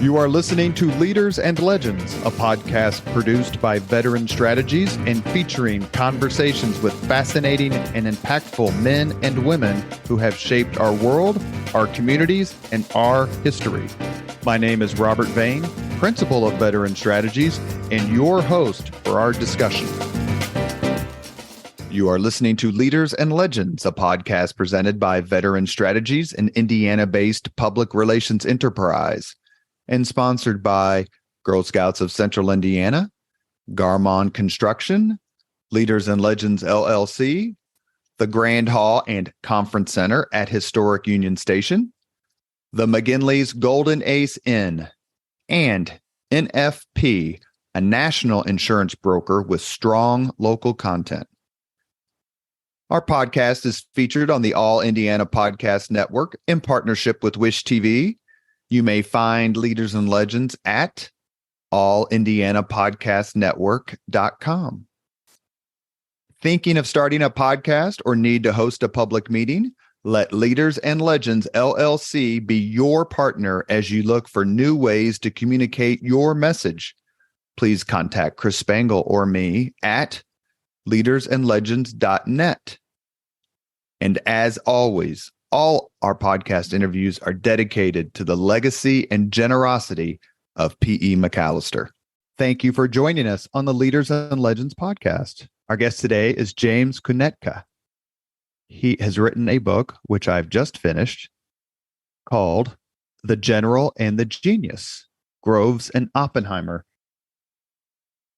You are listening to Leaders and Legends, a podcast produced by Veteran Strategies and featuring conversations with fascinating and impactful men and women who have shaped our world, our communities, and our history. My name is Robert Vane, Principal of Veteran Strategies, and your host for our discussion. You are listening to Leaders and Legends, a podcast presented by Veteran Strategies, an Indiana-based public relations enterprise, and sponsored by Girl Scouts of Central Indiana, Garmon Construction, Leaders and Legends LLC, the Grand Hall and Conference Center at Historic Union Station, the McGinley's Golden Ace Inn, and NFP, a national insurance broker with strong local content. Our podcast is featured on the All Indiana Podcast Network in partnership with Wish TV. You may find Leaders and Legends at allindianapodcastnetwork.com. Thinking of starting a podcast or need to host a public meeting? Let Leaders and Legends LLC be your partner as you look for new ways to communicate your message. Please contact Chris Spangle or me at leadersandlegends.net. And as always, all our podcast interviews are dedicated to the legacy and generosity of P.E. McAllister. Thank you for joining us on the Leaders and Legends podcast. Our guest today is James Kunetka. He has written a book, which I've just finished, called The General and the Genius, Groves and Oppenheimer.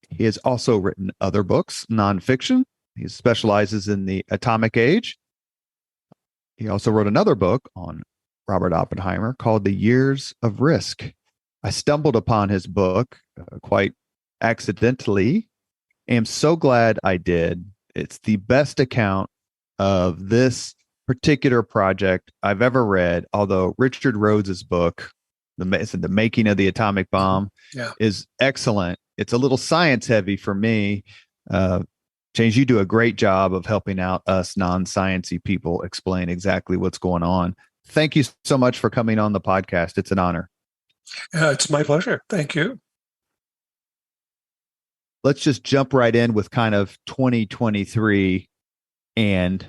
He has also written other books, nonfiction. He specializes in the atomic age. He also wrote another book on Robert Oppenheimer called The Years of Risk. I stumbled upon his book quite accidentally. I am so glad I did. It's the best account of this particular project I've ever read, although Richard Rhodes's book, The Making of the Atomic Bomb, is excellent. It's a little science heavy for me. James, you do a great job of helping out us non-sciencey people explain exactly what's going on. Thank you so much for coming on the podcast. It's an honor. It's my pleasure. Thank you. Let's just jump right in with kind of 2023 and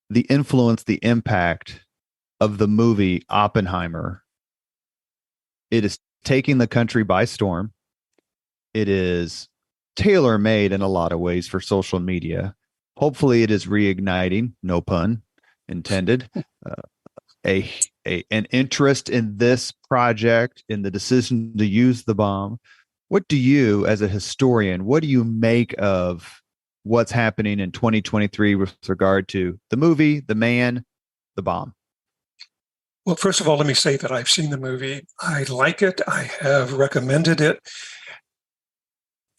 the influence, the impact of the movie Oppenheimer. It is taking the country by storm. It is tailor-made in a lot of ways for social media. Hopefully it is reigniting, no pun intended, an interest in this project, in the decision to use the bomb. What do you, as a historian, what do you make of what's happening in 2023 with regard to the movie, the man, the bomb? Well, first of all, let me say that I've seen the movie. I like it. I have recommended it.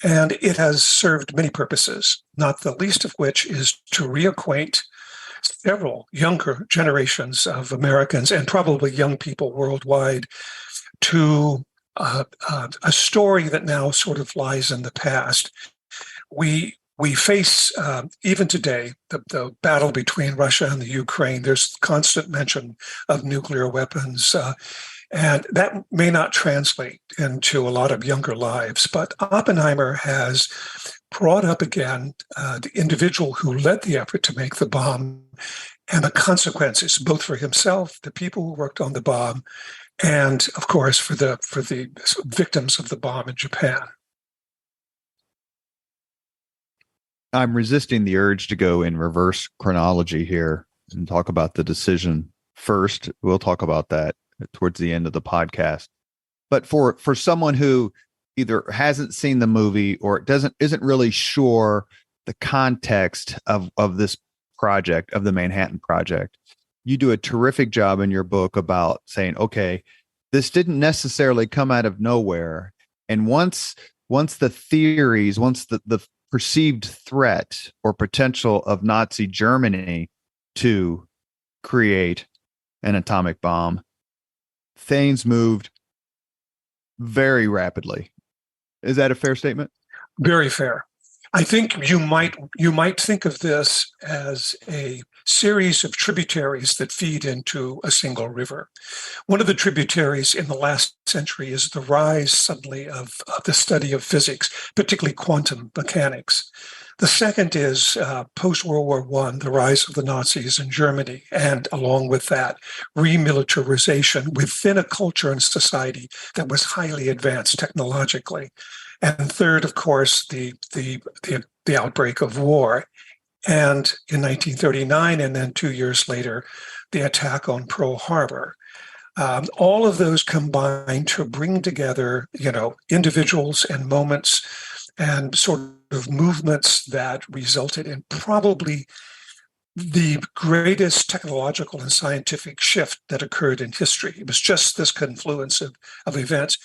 And it has served many purposes, not the least of which is to reacquaint several younger generations of Americans and probably young people worldwide to a story that now sort of lies in the past. We face, even today, the battle between Russia and the Ukraine. There's constant mention of nuclear weapons. And that may not translate into a lot of younger lives, but Oppenheimer has brought up again the individual who led the effort to make the bomb and the consequences, both for himself, the people who worked on the bomb, and of course for the victims of the bomb in Japan. I'm resisting the urge to go in reverse chronology here and talk about the decision first. We'll talk about that towards the end of the podcast. But for someone who either hasn't seen the movie or isn't really sure the context of this project, of the Manhattan Project, you do a terrific job in your book about saying, okay, this didn't necessarily come out of nowhere. And once the theories, once the perceived threat or potential of Nazi Germany to create an atomic bomb, things moved very rapidly. Is that a fair statement? Very fair. I think you might think of this as a series of tributaries that feed into a single river. One of the tributaries in the last century is the rise suddenly of the study of physics, particularly quantum mechanics. The second is post-World War I, the rise of the Nazis in Germany, and along with that, remilitarization within a culture and society that was highly advanced technologically. And third, of course, the outbreak of war. And in 1939, and then 2 years later, the attack on Pearl Harbor. All of those combined to bring together, individuals and moments and sort of movements that resulted in probably the greatest technological and scientific shift that occurred in history. It was just this confluence of events.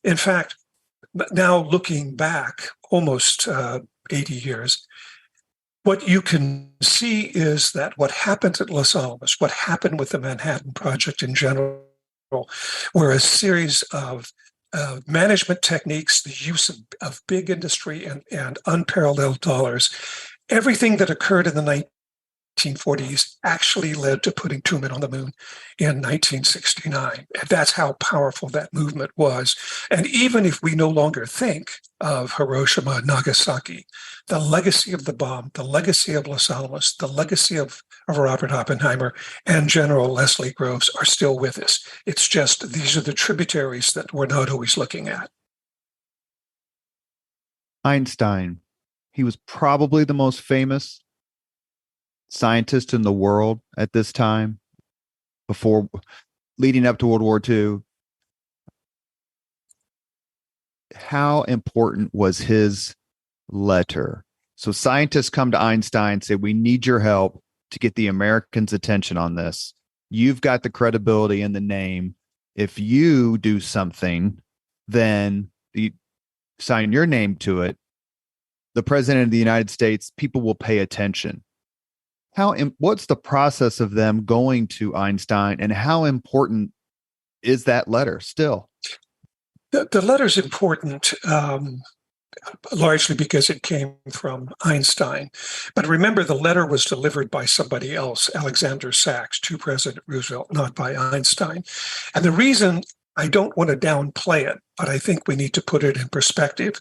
In fact, now looking back almost 80 years, what you can see is that what happened at Los Alamos, what happened with the Manhattan Project in general, were a series of management techniques, the use of big industry and unparalleled dollars. Everything that occurred in the 1940s actually led to putting two men on the moon in 1969. And that's how powerful that movement was. And even if we no longer think of Hiroshima and Nagasaki, the legacy of the bomb, the legacy of Los Alamos, the legacy of Robert Oppenheimer and General Leslie Groves are still with us. It's just these are the tributaries that we're not always looking at. Einstein, he was probably the most famous scientist in the world at this time, before leading up to World War II. How important was his letter? So scientists come to Einstein and say, we need your help to get the Americans' attention on this. You've got the credibility in the name. If you do something, then you sign your name to it. The president of the United States, people will pay attention. What's the process of them going to Einstein, and how important is that letter still? The letter's important largely because it came from Einstein. But remember, the letter was delivered by somebody else, Alexander Sachs, to President Roosevelt, not by Einstein. And the reason, I don't want to downplay it, but I think we need to put it in perspective.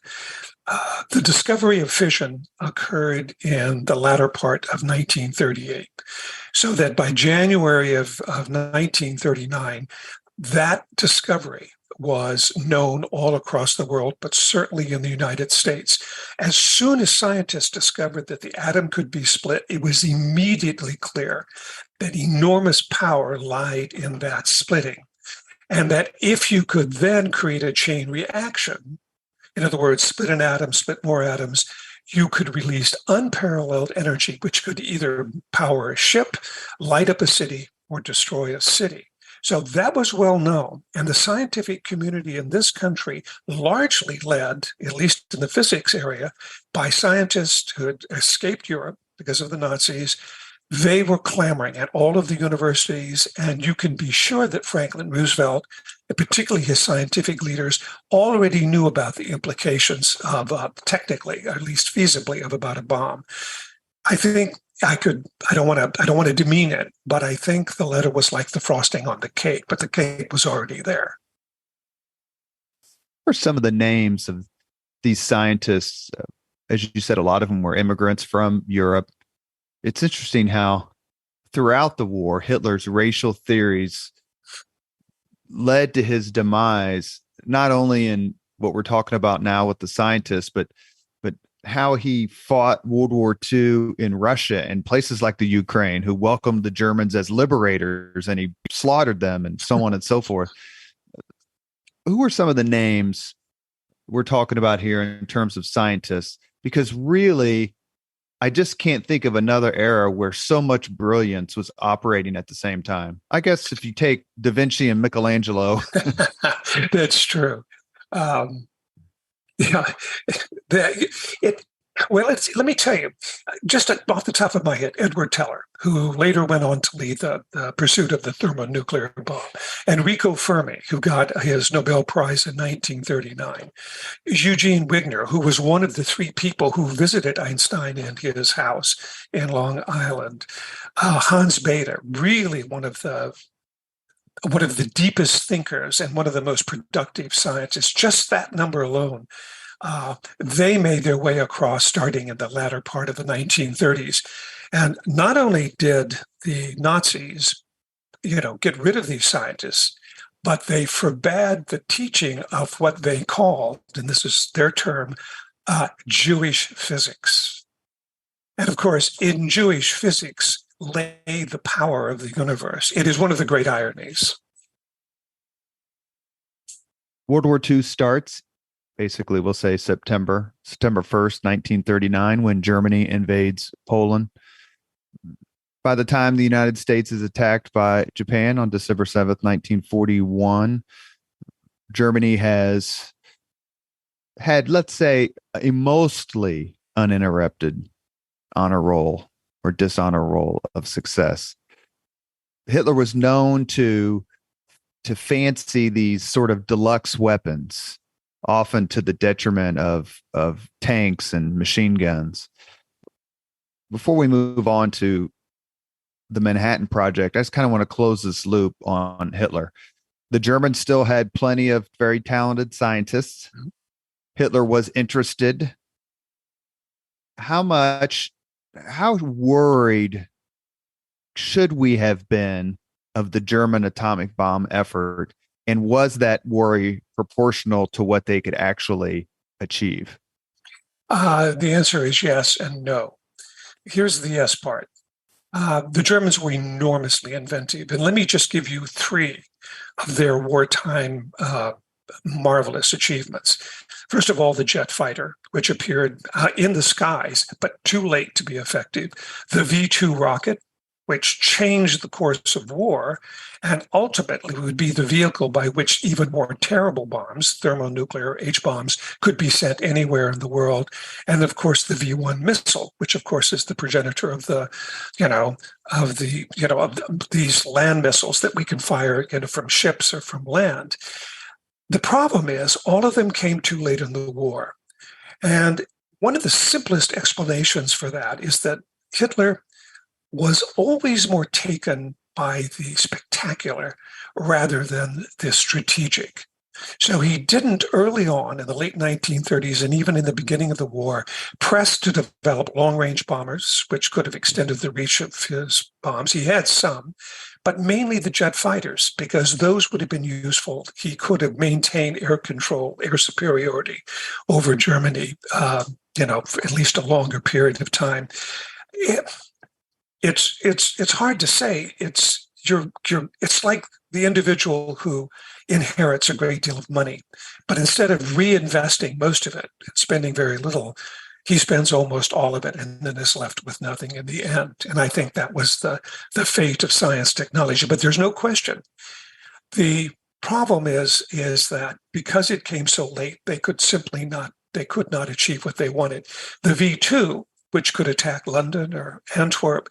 The discovery of fission occurred in the latter part of 1938. So that by January of 1939, that discovery was known all across the world, but certainly in the United States. As soon as scientists discovered that the atom could be split, it was immediately clear that enormous power lied in that splitting. And that if you could then create a chain reaction, in other words, split an atom, split more atoms, you could release unparalleled energy, which could either power a ship, light up a city, or destroy a city. So that was well known. And the scientific community in this country, largely led, at least in the physics area, by scientists who had escaped Europe because of the Nazis, they were clamoring at all of the universities. And you can be sure that Franklin Roosevelt, and particularly his scientific leaders, already knew about the implications of, technically, or at least feasibly, of about a bomb. I think I don't want to demean it, but I think the letter was like the frosting on the cake, but the cake was already there. What are some of the names of these scientists? As you said, a lot of them were immigrants from Europe. It's interesting how throughout the war, Hitler's racial theories led to his demise, not only in what we're talking about now with the scientists, but how he fought World War II in Russia and places like the Ukraine, who welcomed the Germans as liberators, and he slaughtered them and so on and so forth. Who are some of the names we're talking about here in terms of scientists? Because really, I just can't think of another era where so much brilliance was operating at the same time. I guess if you take Da Vinci and Michelangelo. That's true. Yeah, Well, let me tell you, just off the top of my head, Edward Teller, who later went on to lead the pursuit of the thermonuclear bomb, Enrico Fermi, who got his Nobel Prize in 1939, Eugene Wigner, who was one of the three people who visited Einstein in his house in Long Island, Hans Bethe, really one of the deepest thinkers and one of the most productive scientists. Just that number alone, they made their way across starting in the latter part of the 1930s. And not only did the Nazis, get rid of these scientists, but they forbade the teaching of what they called, and this is their term, Jewish physics. And of course, in Jewish physics lay the power of the universe. It is one of the great ironies. World War II starts. Basically, we'll say September 1st, 1939, when Germany invades Poland. By the time the United States is attacked by Japan on December 7th, 1941, Germany has had, let's say, a mostly uninterrupted honor roll or dishonor roll of success. Hitler was known to fancy these sort of deluxe weapons, often to the detriment of tanks and machine guns. Before we move on to the Manhattan Project, I just kind of want to close this loop on Hitler. The Germans still had plenty of very talented scientists. Hitler was interested. How worried should we have been of the German atomic bomb effort? And was that worry proportional to what they could actually achieve? The answer is yes and no. Here's the yes part. The Germans were enormously inventive. And let me just give you three of their wartime marvelous achievements. First of all, the jet fighter, which appeared in the skies, but too late to be effective. The V-2 rocket, which changed the course of war and ultimately would be the vehicle by which even more terrible bombs, thermonuclear H-bombs, could be sent anywhere in the world. And of course, the V-1 missile, which of course is the progenitor of these land missiles that we can fire, from ships or from land. The problem is all of them came too late in the war. And one of the simplest explanations for that is that Hitler was always more taken by the spectacular rather than the strategic. So he didn't early on in the late 1930s and even in the beginning of the war press to develop long-range bombers, which could have extended the reach of his bombs. He had some, but mainly the jet fighters, because those would have been useful. He could have maintained air control, air superiority over Germany, for at least a longer period of time. It's hard to say. It's like the individual who inherits a great deal of money, but instead of reinvesting most of it and spending very little, he spends almost all of it and then is left with nothing in the end. And I think that was the fate of science technology. But there's no question. The problem is that because it came so late, they could not achieve what they wanted. The V-2, which could attack London or Antwerp,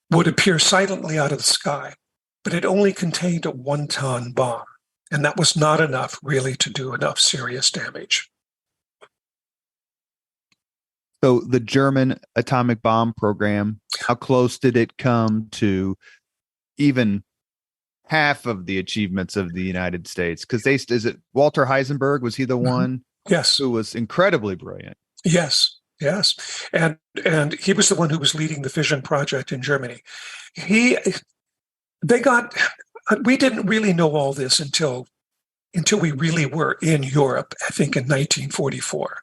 would appear silently out of the sky, but it only contained a 1-ton bomb. And that was not enough really to do enough serious damage. So the German atomic bomb program, how close did it come to even half of the achievements of the United States? Because is it Walter Heisenberg? Was he the one? Yes. Who was incredibly brilliant? Yes. And he was the one who was leading the fission project in Germany. We didn't really know all this until we really were in Europe, I think in 1944.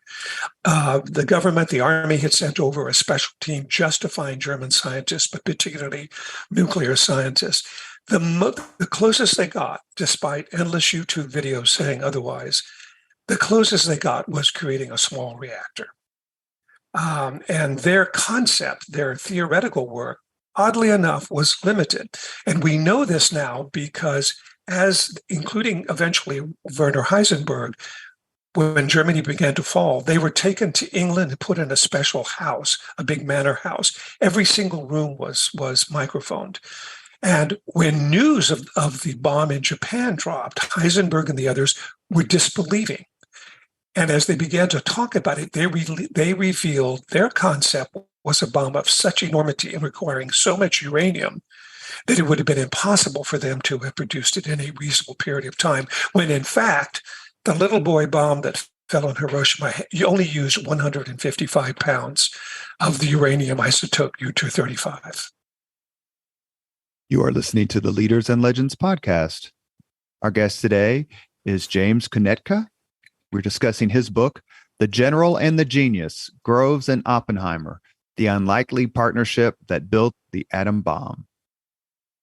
The government, the army had sent over a special team just to find German scientists, but particularly nuclear scientists. The closest they got, despite endless YouTube videos saying otherwise, the closest they got was creating a small reactor. And their concept, their theoretical work, oddly enough, was limited. And we know this now because including eventually Werner Heisenberg, when Germany began to fall, they were taken to England and put in a special house, a big manor house. Every single room was microphoned. And when news of the bomb in Japan dropped, Heisenberg and the others were disbelieving. And as they began to talk about it, they revealed their concept was a bomb of such enormity and requiring so much uranium that it would have been impossible for them to have produced it in a reasonable period of time, when in fact, the little boy bomb that fell on Hiroshima, you only used 155 pounds of the uranium isotope U-235. You are listening to the Leaders and Legends podcast. Our guest today is James Kunetka. We're discussing his book, The General and the Genius, Groves and Oppenheimer, the unlikely partnership that built the atom bomb.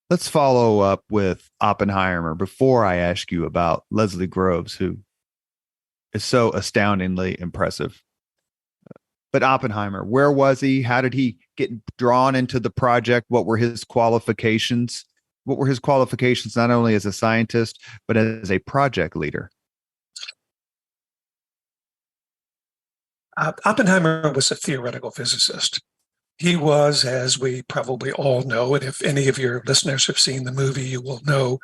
Let's follow up with Oppenheimer before I ask you about Leslie Groves, who is so astoundingly impressive. But Oppenheimer, where was he? How did he get drawn into the project? What were his qualifications? What were his qualifications not only as a scientist, but as a project leader? Oppenheimer was a theoretical physicist. He was, as we probably all know, and if any of your listeners have seen the movie, you will know,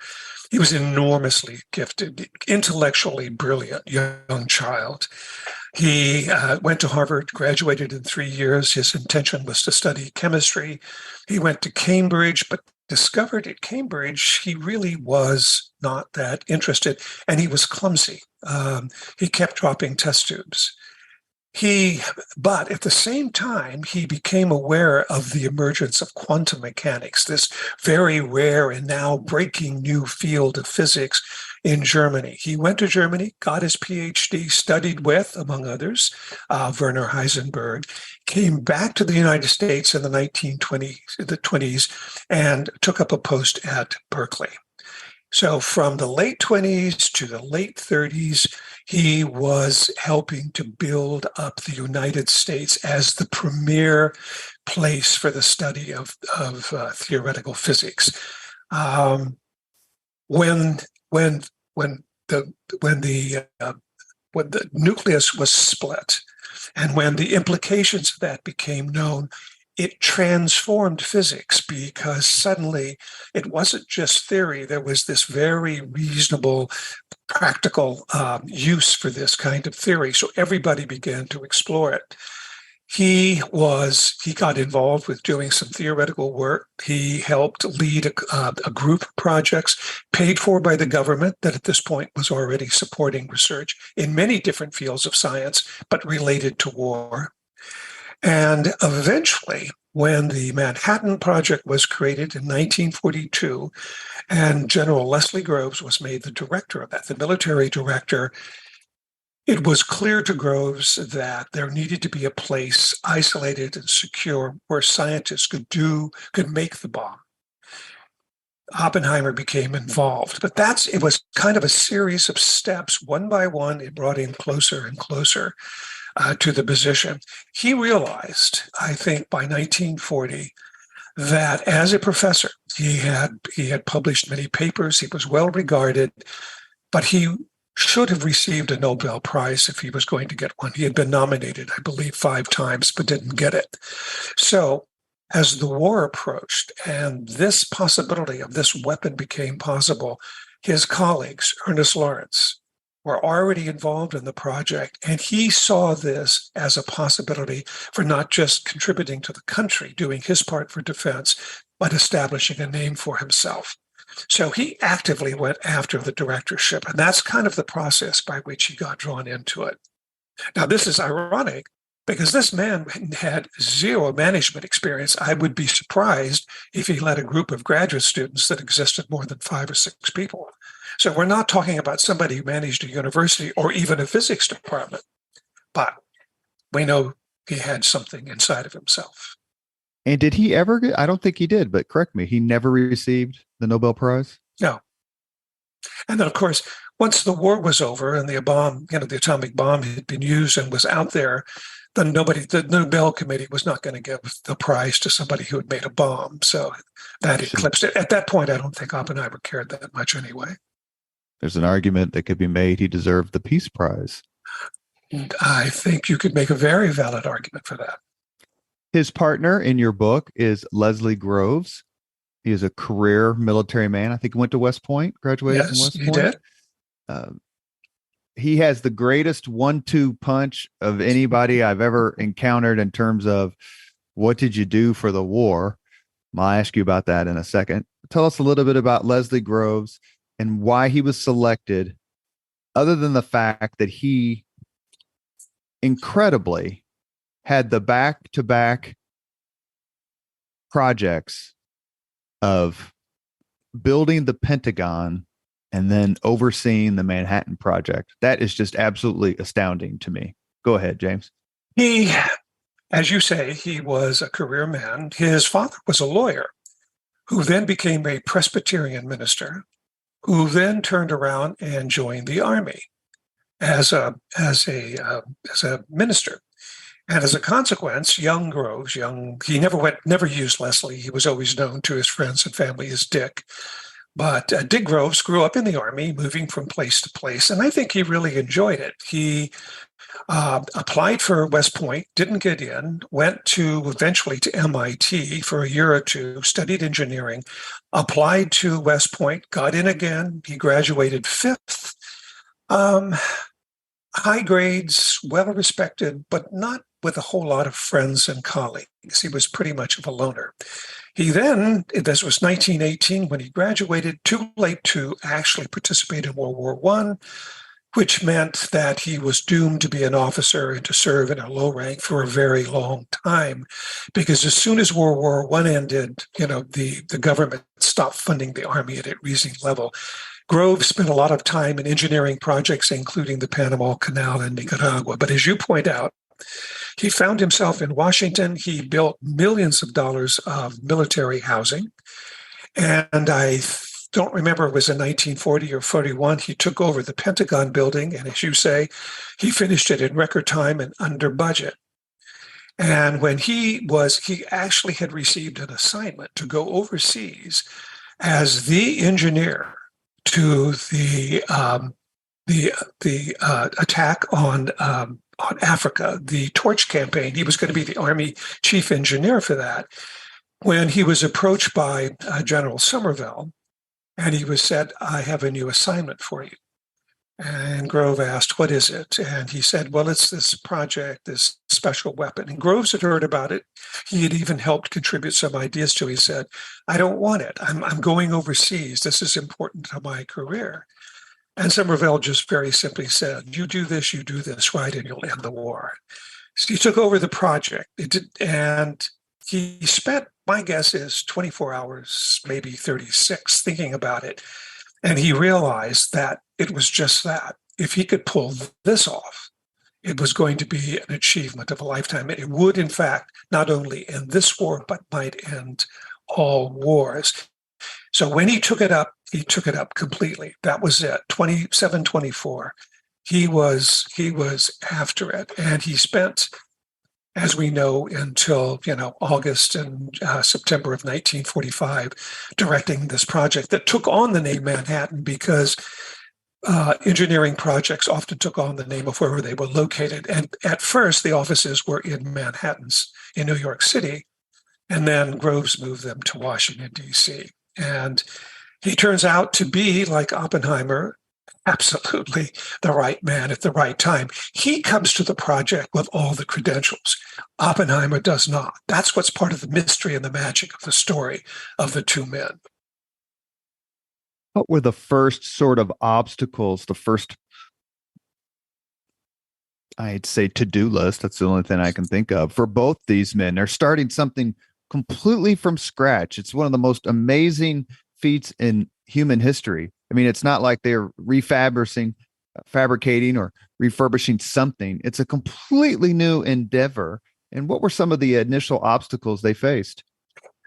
he was enormously gifted, intellectually brilliant young child. He went to Harvard, graduated in 3 years. His intention was to study chemistry. He went to Cambridge, but discovered at Cambridge he really was not that interested, and he was clumsy. He kept dropping test tubes. But at the same time, he became aware of the emergence of quantum mechanics, this very rare and now breaking new field of physics in Germany. He went to Germany, got his PhD, studied with, among others, Werner Heisenberg, came back to the United States in the 1920s, and took up a post at Berkeley. So from the late 20s to the late 30s, he was helping to build up the United States as the premier place for the study of theoretical physics. When the nucleus was split, and when the implications of that became known, it transformed physics, because suddenly it wasn't just theory. There was this very reasonable, practical use for this kind of theory. So everybody began to explore it. He got involved with doing some theoretical work. He helped lead a group of projects paid for by the government that at this point was already supporting research in many different fields of science, but related to war. And eventually, when the Manhattan Project was created in 1942, and General Leslie Groves was made the director of that, the military director, it was clear to Groves that there needed to be a place isolated and secure where scientists could make the bomb. Oppenheimer became involved, but it was kind of a series of steps. One by one, it brought him closer and closer to the position. He realized, I think, by 1940, that as a professor, he had published many papers. He was well regarded, but he should have received a Nobel Prize if he was going to get one. He had been nominated, I believe, 5 times, but didn't get it. So as the war approached and this possibility of this weapon became possible, his colleagues, Ernest Lawrence, were already involved in the project, and he saw this as a possibility for not just contributing to the country, doing his part for defense, but establishing a name for himself. So he actively went after the directorship, and that's kind of the process by which he got drawn into it. Now, this is ironic because this man had zero management experience. I would be surprised if he led a group of graduate students that existed more than 5 or 6 people. So we're not talking about somebody who managed a university or even a physics department, but we know he had something inside of himself. And did he ever get, I don't think he did, but correct me, he never received the Nobel Prize? No. And then, of course, once the war was over and the atomic bomb had been used and was out there, then the Nobel Committee was not going to give the prize to somebody who had made a bomb. So that eclipsed it. At that point, I don't think Oppenheimer cared that much anyway. There's an argument that could be made he deserved the Peace Prize. And I think you could make a very valid argument for that. His partner in your book is Leslie Groves. He is a career military man. I think he went to West Point, graduated from Yes, West he Point. did. Uh, he has the greatest 1-2 punch of anybody I've ever encountered in terms of what did you do for the war? I'll ask you about that in a second. Tell us a little bit about Leslie Groves and why he was selected, other than the fact that he incredibly had the back-to-back projects of building the Pentagon and then overseeing the Manhattan Project. That is just absolutely astounding to me. Go ahead, James. He, as you say, he was a career man. His father was a lawyer who then became a Presbyterian minister, who then turned around and joined the army as a minister. And as a consequence, young Groves, he never used Leslie. He was always known to his friends and family as Dick. But Dick Groves grew up in the army, moving from place to place, and I think he really enjoyed it. He applied for West Point, didn't get in, went eventually to MIT for a year or two, studied engineering, applied to West Point, got in again. He graduated fifth. High grades, well respected, but not with a whole lot of friends and colleagues. He was pretty much of a loner. He then, this was 1918 when he graduated, too late to actually participate in World War I, which meant that he was doomed to be an officer and to serve in a low rank for a very long time. Because as soon as World War I ended, the government stopped funding the army at a reasonable level. Groves spent a lot of time in engineering projects, including the Panama Canal in Nicaragua. But as you point out, he found himself in Washington. He built millions of dollars of military housing. And I don't remember, it was in 1940 or 41, he took over the Pentagon building. And as you say, he finished it in record time and under budget. And when he actually had received an assignment to go overseas as the engineer to the attack on Africa, the Torch Campaign. He was going to be the Army chief engineer for that. When he was approached by General Somerville, and he was said, "I have a new assignment for you." And Grove asked, "What is it?" And he said, "Well, it's this project, this special weapon." And Groves had heard about it. He had even helped contribute some ideas to it. He said, "I don't want it. I'm going overseas. This is important to my career." And Somerville just very simply said, you do this, right, and you'll end the war. So he took over the project. And he spent, my guess is 24 hours, maybe 36, thinking about it. And he realized that it was just that. If he could pull this off, it was going to be an achievement of a lifetime. It would, in fact, not only end this war, but might end all wars. So when he took it up completely. That was it. 27-24. He was after it. And he spent, as we know, until August and September of 1945, directing this project that took on the name Manhattan because engineering projects often took on the name of wherever they were located. And at first, the offices were in in New York City, and then Groves moved them to Washington, D.C. And he turns out to be, like Oppenheimer, absolutely the right man at the right time. He comes to the project with all the credentials. Oppenheimer does not. That's what's part of the mystery and the magic of the story of the two men. What were the first sort of obstacles, the first, I'd say, to-do list? That's the only thing I can think of for both these men. They're starting something completely from scratch. It's one of the most amazing feats in human history. I mean, it's not like they're fabricating or refurbishing something. It's a completely new endeavor. And what were some of the initial obstacles they faced?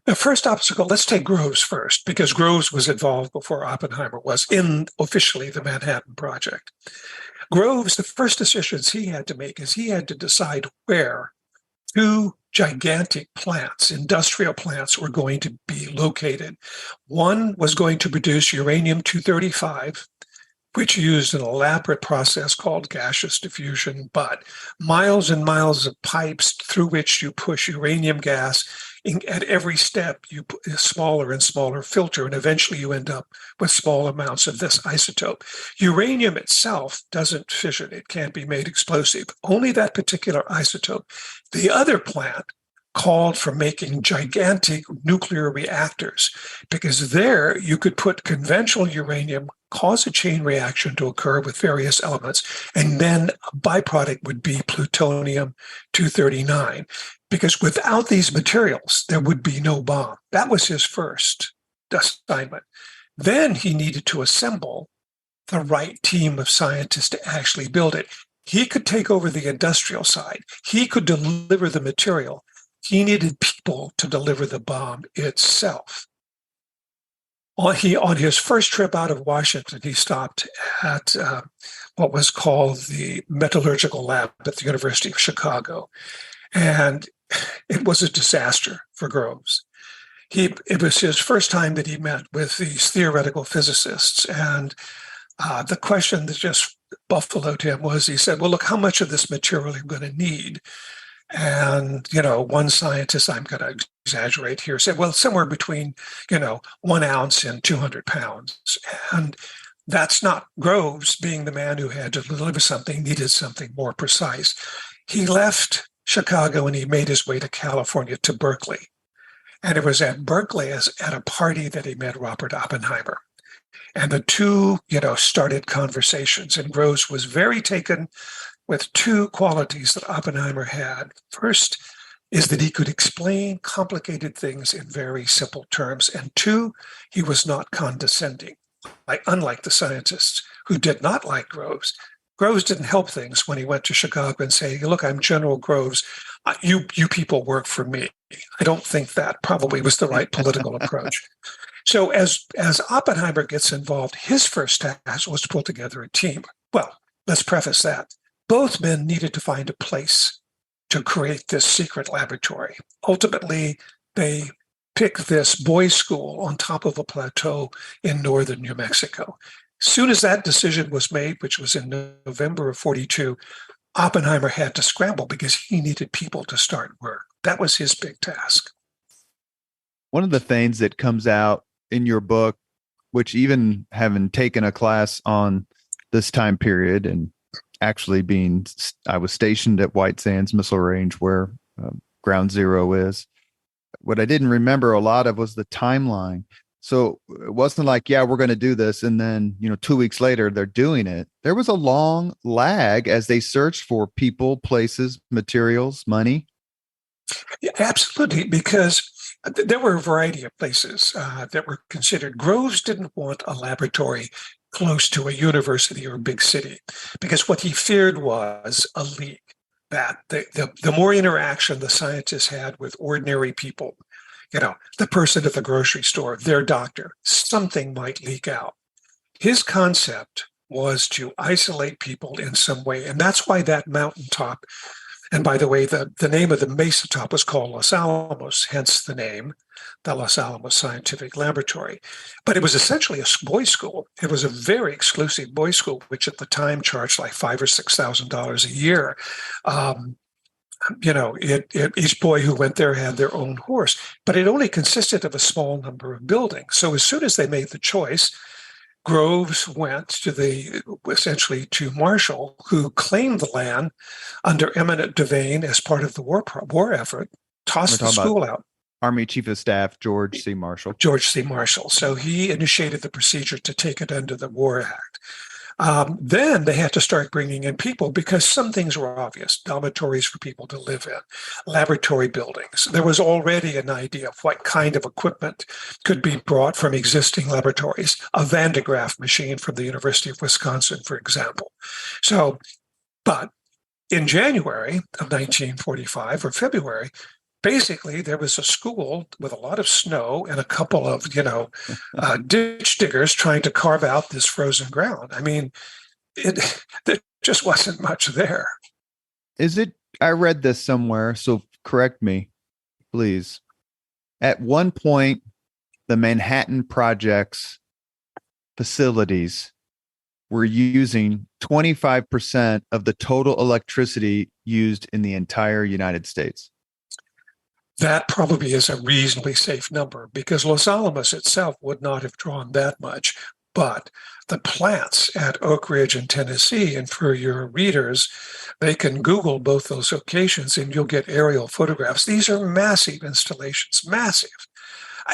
The first obstacle, let's take Groves first, because Groves was involved before Oppenheimer was in officially the Manhattan Project. Groves, the first decisions he had to make is he had to decide where two gigantic plants, industrial plants, were going to be located. One was going to produce uranium-235 which used an elaborate process called gaseous diffusion, but miles and miles of pipes through which you push uranium gas. At every step, you put a smaller and smaller filter, and eventually you end up with small amounts of this isotope. Uranium itself doesn't fission. It can't be made explosive. Only that particular isotope. The other plant called for making gigantic nuclear reactors, because there you could put conventional uranium, cause a chain reaction to occur with various elements, and then a byproduct would be plutonium 239. Because without these materials, there would be no bomb. That was his first assignment. Then he needed to assemble the right team of scientists to actually build it. He could take over the industrial side. He could deliver the material. He needed people to deliver the bomb itself. On his first trip out of Washington, he stopped at what was called the Metallurgical Lab at the University of Chicago. And it was a disaster for Groves. It was his first time that he met with these theoretical physicists. And the question that just buffaloed him was, he said, well, look, how much of this material are you going to need? And, one scientist, I'm going to exaggerate here, said, well, somewhere between, 1 ounce and 200 pounds. And that's not Groves, being the man who had to deliver something, needed something more precise. He left Chicago and he made his way to California, to Berkeley. And it was at Berkeley, at a party, that he met Robert Oppenheimer. And the two, started conversations. And Groves was very taken with two qualities that Oppenheimer had. First is that he could explain complicated things in very simple terms. And two, he was not condescending, unlike the scientists who did not like Groves. Groves didn't help things when he went to Chicago and say, look, I'm General Groves. You people work for me. I don't think that probably was the right political approach. So as Oppenheimer gets involved, his first task was to pull together a team. Well, let's preface that. Both men needed to find a place to create this secret laboratory. Ultimately, they picked this boys' school on top of a plateau in northern New Mexico. Soon as that decision was made, which was in November of 42, Oppenheimer had to scramble because he needed people to start work. That was his big task. One of the things that comes out in your book, which even having taken a class on this time period and actually I was stationed at White Sands Missile Range where Ground Zero is. What I didn't remember a lot of was the timeline. So it wasn't like, yeah, we're going to do this. And then, 2 weeks later, they're doing it. There was a long lag as they searched for people, places, materials, money. Yeah, absolutely, because there were a variety of places that were considered. Groves didn't want a laboratory close to a university or a big city, because what he feared was a leak, that the more interaction the scientists had with ordinary people, the person at the grocery store, their doctor, something might leak out. His concept was to isolate people in some way. And that's why that mountaintop, and by the way, the name of the mesa top was called Los Alamos, hence the name, the Los Alamos Scientific Laboratory. But it was essentially a boys' school. It was a very exclusive boys' school, which at the time charged like $5,000 or $6,000 a year. Each boy who went there had their own horse, but it only consisted of a small number of buildings. So as soon as they made the choice, Groves went essentially to Marshall, who claimed the land under eminent domain as part of the war effort, tossed the school out. Army Chief of Staff George C. Marshall. George C. Marshall. So he initiated the procedure to take it under the War Act. Then they had to start bringing in people because some things were obvious. Dormitories for people to live in, laboratory buildings. There was already an idea of what kind of equipment could be brought from existing laboratories. A Van de Graaff machine from the University of Wisconsin, for example. But in January of 1945 or February, basically, there was a school with a lot of snow and a couple of, ditch diggers trying to carve out this frozen ground. I mean, there just wasn't much there. I read this somewhere, so correct me, please. At one point, the Manhattan Project's facilities were using 25% of the total electricity used in the entire United States. That probably is a reasonably safe number because Los Alamos itself would not have drawn that much. But the plants at Oak Ridge in Tennessee, and for your readers, they can Google both those locations and you'll get aerial photographs. These are massive installations, massive.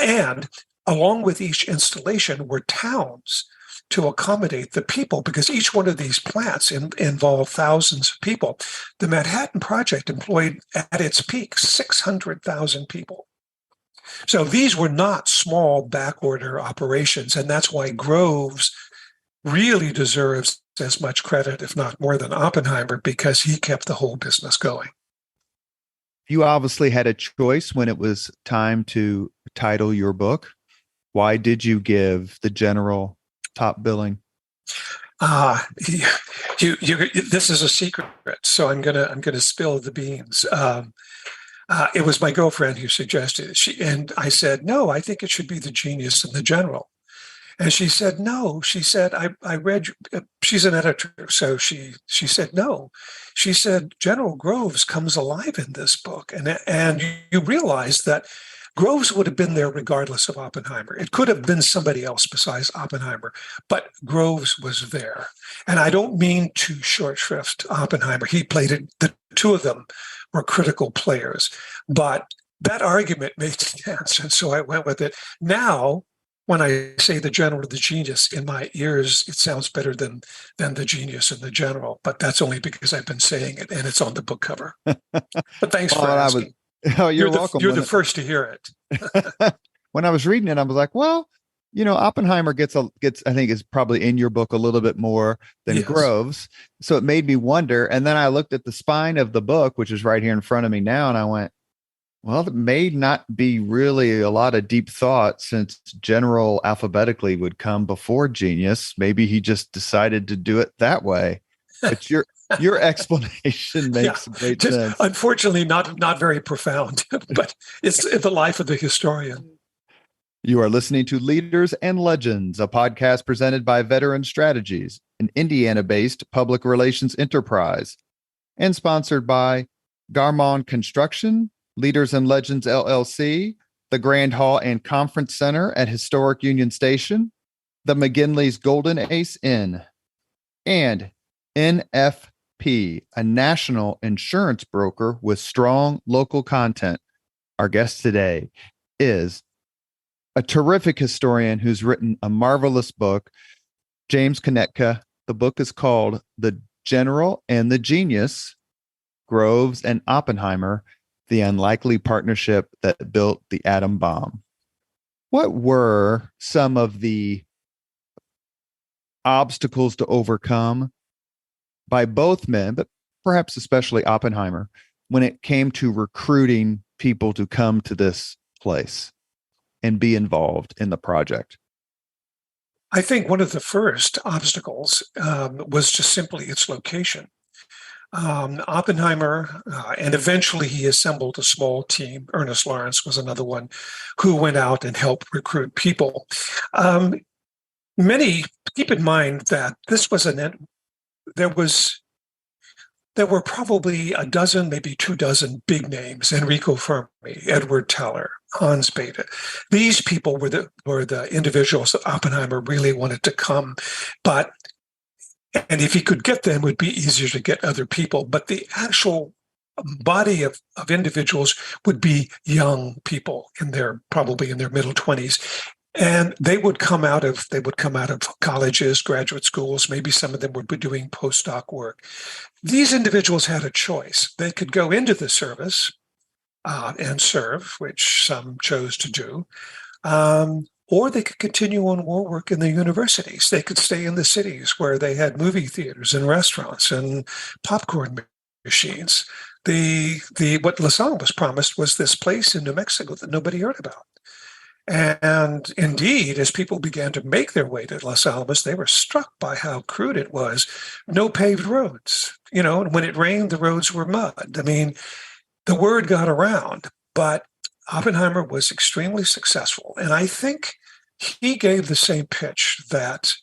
And along with each installation were towns to accommodate the people, because each one of these plants involved thousands of people. The Manhattan Project employed at its peak 600,000 people. So these were not small backorder operations, and that's why Groves really deserves as much credit, if not more, than Oppenheimer, because he kept the whole business going. You obviously had a choice when it was time to title your book. Why did you give the general top billing? This is a secret, so I'm gonna spill the beans. It was my girlfriend who suggested it. And I said, no, I think it should be the genius and the general. And she said, no. She said, I read. She's an editor, so she said no. She said, General Groves comes alive in this book, and you realize that Groves would have been there regardless of Oppenheimer. It could have been somebody else besides Oppenheimer, but Groves was there. And I don't mean to short shrift Oppenheimer. He played it. The two of them were critical players, but that argument made sense, and so I went with it. Now, when I say the general or the genius, in my ears, it sounds better than the genius and the general, but that's only because I've been saying it and it's on the book cover. But thanks for asking. You're welcome. You're the first to hear it. When I was reading it, I was like, well, Oppenheimer gets, I think is probably in your book a little bit more than Yes. Groves. So it made me wonder. And then I looked at the spine of the book, which is right here in front of me now. And I went, well, it may not be really a lot of deep thought since general alphabetically would come before genius. Maybe he just decided to do it that way. But your explanation makes great sense. Unfortunately, not very profound, but it's the life of the historian. You are listening to Leaders and Legends, a podcast presented by Veteran Strategies, an Indiana-based public relations enterprise, and sponsored by Garmon Construction, Leaders and Legends LLC, the Grand Hall and Conference Center at Historic Union Station, the McGinley's Golden Ace Inn, and NFP, a national insurance broker with strong local content. Our guest today is a terrific historian who's written a marvelous book, James Kunetka. The book is called The General and the Genius, Groves and Oppenheimer, the Unlikely Partnership That Built the Atom Bomb. What were some of the obstacles to overcome by both men, but perhaps especially Oppenheimer, when it came to recruiting people to come to this place and be involved in the project? I think one of the first obstacles was just simply its location. Oppenheimer, and eventually he assembled a small team. Ernest Lawrence was another one who went out and helped recruit people. Many keep in mind that this was there were probably a dozen, maybe 24 big names: Enrico Fermi, Edward Teller, Hans Bethe. These people were the individuals that Oppenheimer really wanted to come, and if he could get them, it would be easier to get other people. But the actual body of individuals would be young people probably in their middle 20s. And they would come out of colleges, graduate schools. Maybe some of them would be doing postdoc work. These individuals had a choice. They could go into the service and serve, which some chose to do, or they could continue on war work in the universities. They could stay in the cities where they had movie theaters and restaurants and popcorn machines. What Los Alamos promised was this place in New Mexico that nobody heard about. And indeed, as people began to make their way to Los Alamos, they were struck by how crude it was. No paved roads. And when it rained, the roads were mud. I mean, the word got around, but Oppenheimer was extremely successful. And I think he gave the same pitch that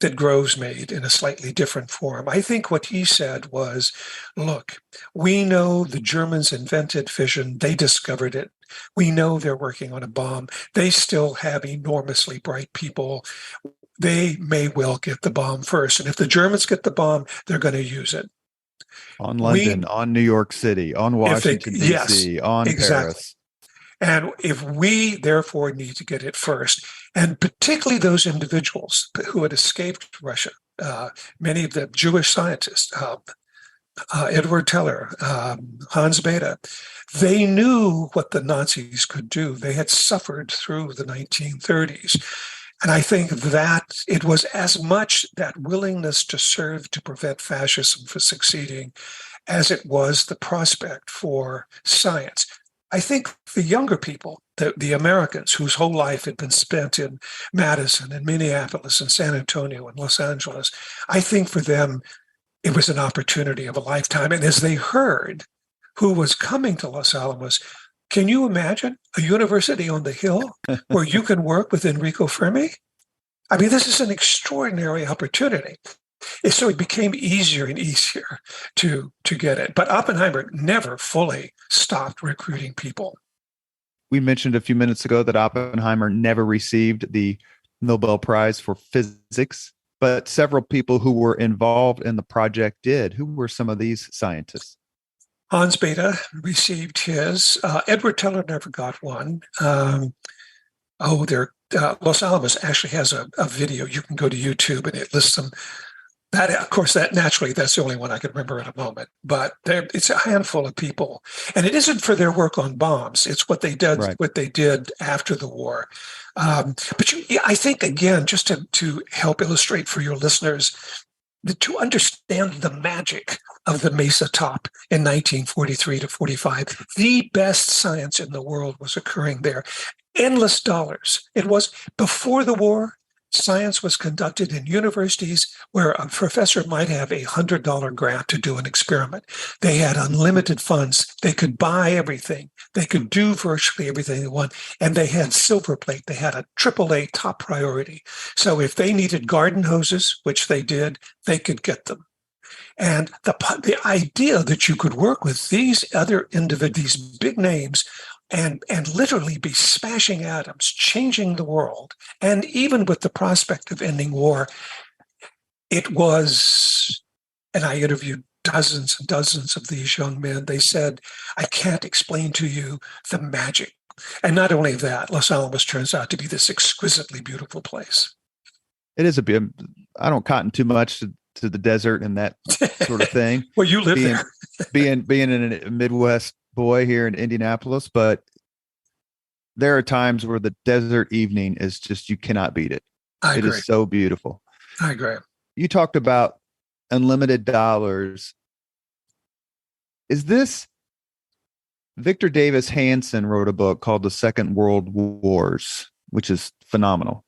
that Groves made in a slightly different form. I think what he said was, look, we know the Germans invented fission. They discovered it. We know they're working on a bomb. They still have enormously bright people. They may well get the bomb first. And if the Germans get the bomb, they're going to use it. On London, on New York City, on Washington, D.C., on exactly. Paris. And if we therefore need to get it first, and particularly those individuals who had escaped Russia, many of the Jewish scientists, Edward Teller, Hans Bethe, they knew what the Nazis could do. They had suffered through the 1930s. And I think that it was as much that willingness to serve to prevent fascism from succeeding as it was the prospect for science. I think the younger people, the Americans whose whole life had been spent in Madison and Minneapolis and San Antonio and Los Angeles, I think for them, it was an opportunity of a lifetime. And as they heard who was coming to Los Alamos, can you imagine a university on the Hill where you can work with Enrico Fermi? I mean, this is an extraordinary opportunity. So it became easier and easier to get it. But Oppenheimer never fully stopped recruiting people. We mentioned a few minutes ago that Oppenheimer never received the Nobel Prize for physics, but several people who were involved in the project did. Who were some of these scientists? Hans Bethe received his. Edward Teller never got one. Los Alamos actually has a video. You can go to YouTube and it lists them. That, of course, that's the only one I can remember in a moment. But it's a handful of people, and it isn't for their work on bombs. It's what they did, right, what they did after the war. I think again, just to help illustrate for your listeners, to understand the magic of the Mesa Top in 1943 to 45, the best science in the world was occurring there. Endless dollars. It was before the war. Science was conducted in universities where a professor might have $100 grant to do an experiment. They had unlimited funds. They could buy everything. They could do virtually everything they want. And they had silver plate. They had a AAA top priority. So if they needed garden hoses, which they did, they could get them. And the idea that you could work with these other individuals, these big names, and literally be smashing atoms, changing the world, and even with the prospect of ending war, it was, and I interviewed dozens and dozens of these young men. They said, I can't explain to you the magic. And not only that, Los Alamos turns out to be this exquisitely beautiful place. It is I don't cotton too much to the desert and that sort of thing. Well, you live there. being a Midwest boy here in Indianapolis, but there are times where the desert evening is just, you cannot beat it. I agree. It is so beautiful. I agree. You talked about unlimited dollars. Is this Victor Davis Hanson wrote a book called The Second World Wars, which is phenomenal.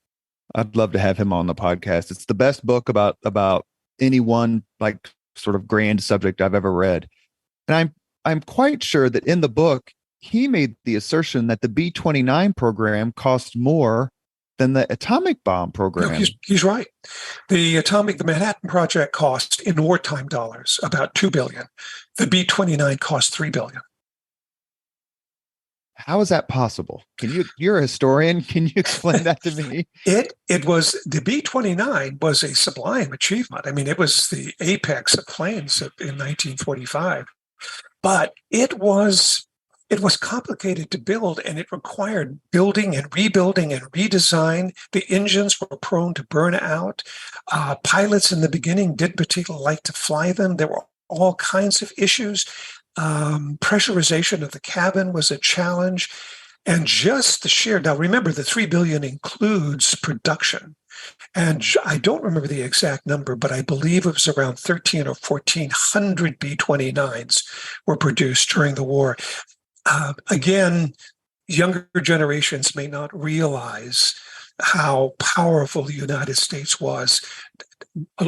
I'd love to have him on the podcast. It's the best book about any one like sort of grand subject I've ever read. And I'm quite sure that in the book, he made the assertion that the B-29 program cost more than the atomic bomb program. No, he's right. The Manhattan Project cost in wartime dollars about $2 billion. The B-29 cost $3 billion. How is that possible? You're a historian. Can you explain that to me? It was, the B-29 was a sublime achievement. I mean, it was the apex of planes in 1945, but it was complicated to build, and it required building and rebuilding and redesign. The engines were prone to burn out. Pilots in the beginning didn't particularly like to fly them. There were all kinds of issues. Pressurization of the cabin was a challenge, and just the sheer. Now, remember, the $3 billion includes production, and I don't remember the exact number, but I believe it was around 13 or 1400 B-29s were produced during the war. Again, younger generations may not realize how powerful the United States was,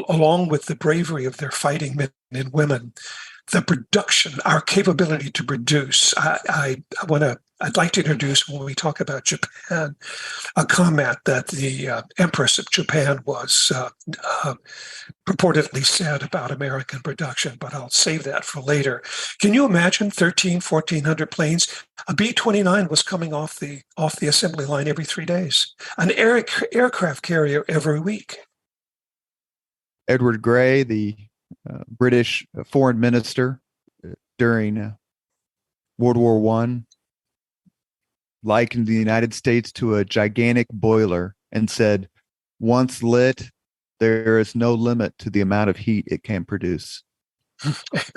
along with the bravery of their fighting men and women. the production, our capability to produce. I'd like to introduce, when we talk about Japan, a comment that the Empress of Japan was purportedly said about American production, but I'll save that for later. Can you imagine 1,400 planes? A B-29 was coming off the assembly line every 3 days, an aircraft carrier every week. Edward Grey, the British foreign minister during World War I, likened the United States to a gigantic boiler and said, once lit, there is no limit to the amount of heat it can produce.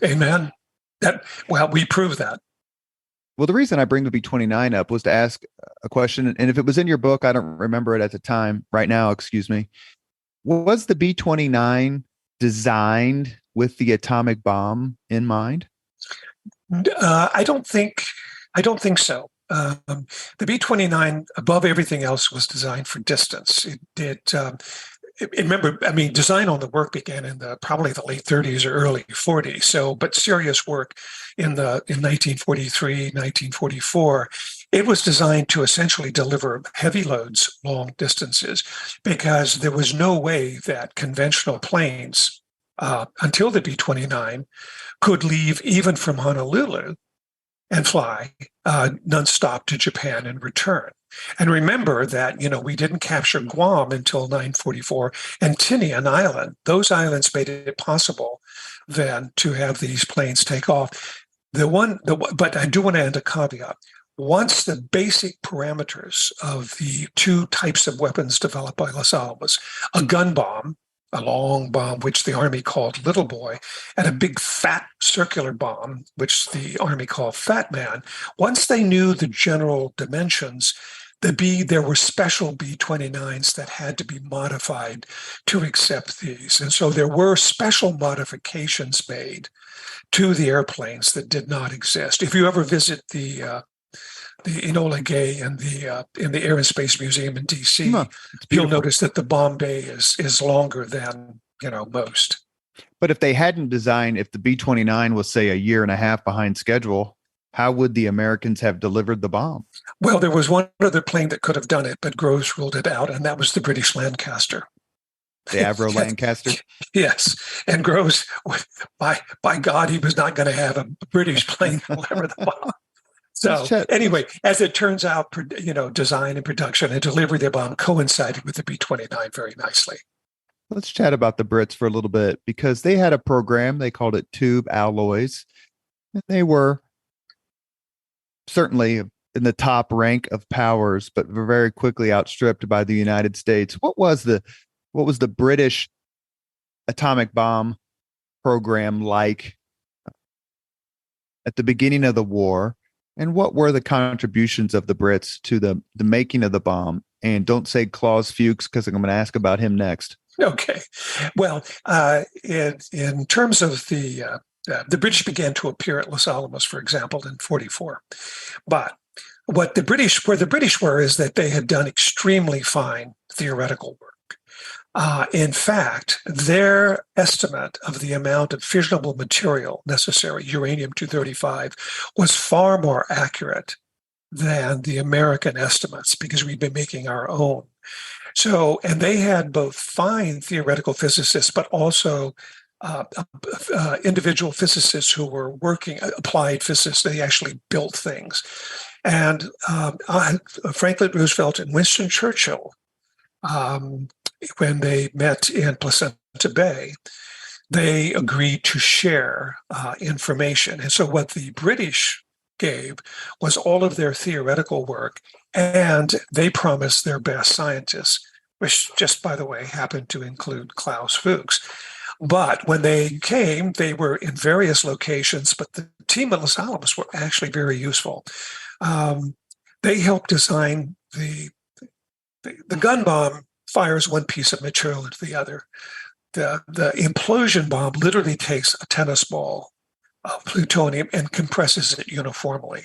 Amen. We prove that. Well, the reason I bring the B-29 up was to ask a question, and if it was in your book, I don't remember it at the time, right now, excuse me. Was the B-29 designed with the atomic bomb in mind? I don't think so. The B-29, above everything else, was designed for distance. Remember, I mean, design on the work began in probably the late 30s or early 40s. So, but serious work in 1943, 1944. It was designed to essentially deliver heavy loads long distances, because there was no way that conventional planes, until the B-29, could leave even from Honolulu and fly nonstop to Japan and return. And remember that, we didn't capture Guam until 944, and Tinian Island. Those islands made it possible then to have these planes take off. But I do want to add a caveat. Once the basic parameters of the two types of weapons developed by Los Alamos, a gun bomb, a long bomb, which the Army called Little Boy, and a big fat circular bomb, which the Army called Fat Man, once they knew the general dimensions, there were special B-29s that had to be modified to accept these. And so there were special modifications made to the airplanes that did not exist. If you ever visit the Enola Gay in the Air and Space Museum in D.C., you'll notice that the bomb bay is longer than most. But if they hadn't designed, if the B-29 was, say, a year and a half behind schedule, how would the Americans have delivered the bomb? Well, there was one other plane that could have done it, but Groves ruled it out, and that was the British Lancaster. The Avro Lancaster? Yes. And Groves, by God, he was not going to have a British plane deliver the bomb. So anyway, as it turns out, design and production and delivery of the bomb coincided with the B-29 very nicely. Let's chat about the Brits for a little bit, because they had a program, they called it Tube Alloys. And they were certainly in the top rank of powers, but were very quickly outstripped by the United States. What was the British atomic bomb program like at the beginning of the war? And what were the contributions of the Brits to the making of the bomb? And don't say Claus Fuchs, because I'm going to ask about him next. Okay. Well, in terms of the British began to appear at Los Alamos, for example, in 1944. But where the British were is that they had done extremely fine theoretical work. In fact, their estimate of the amount of fissionable material necessary, uranium-235, was far more accurate than the American estimates, because we've been making our own. So, and they had both fine theoretical physicists, but also individual physicists who were working, applied physicists. They actually built things. And Franklin Roosevelt and Winston Churchill, when they met in Placenta Bay, they agreed to share information. And so what the British gave was all of their theoretical work, and they promised their best scientists, which just, by the way, happened to include Klaus Fuchs. But when they came, they were in various locations, but the team at Los Alamos were actually very useful. They helped design the gun bomb. Fires one piece of material into the other. The implosion bomb literally takes a tennis ball of plutonium and compresses it uniformly.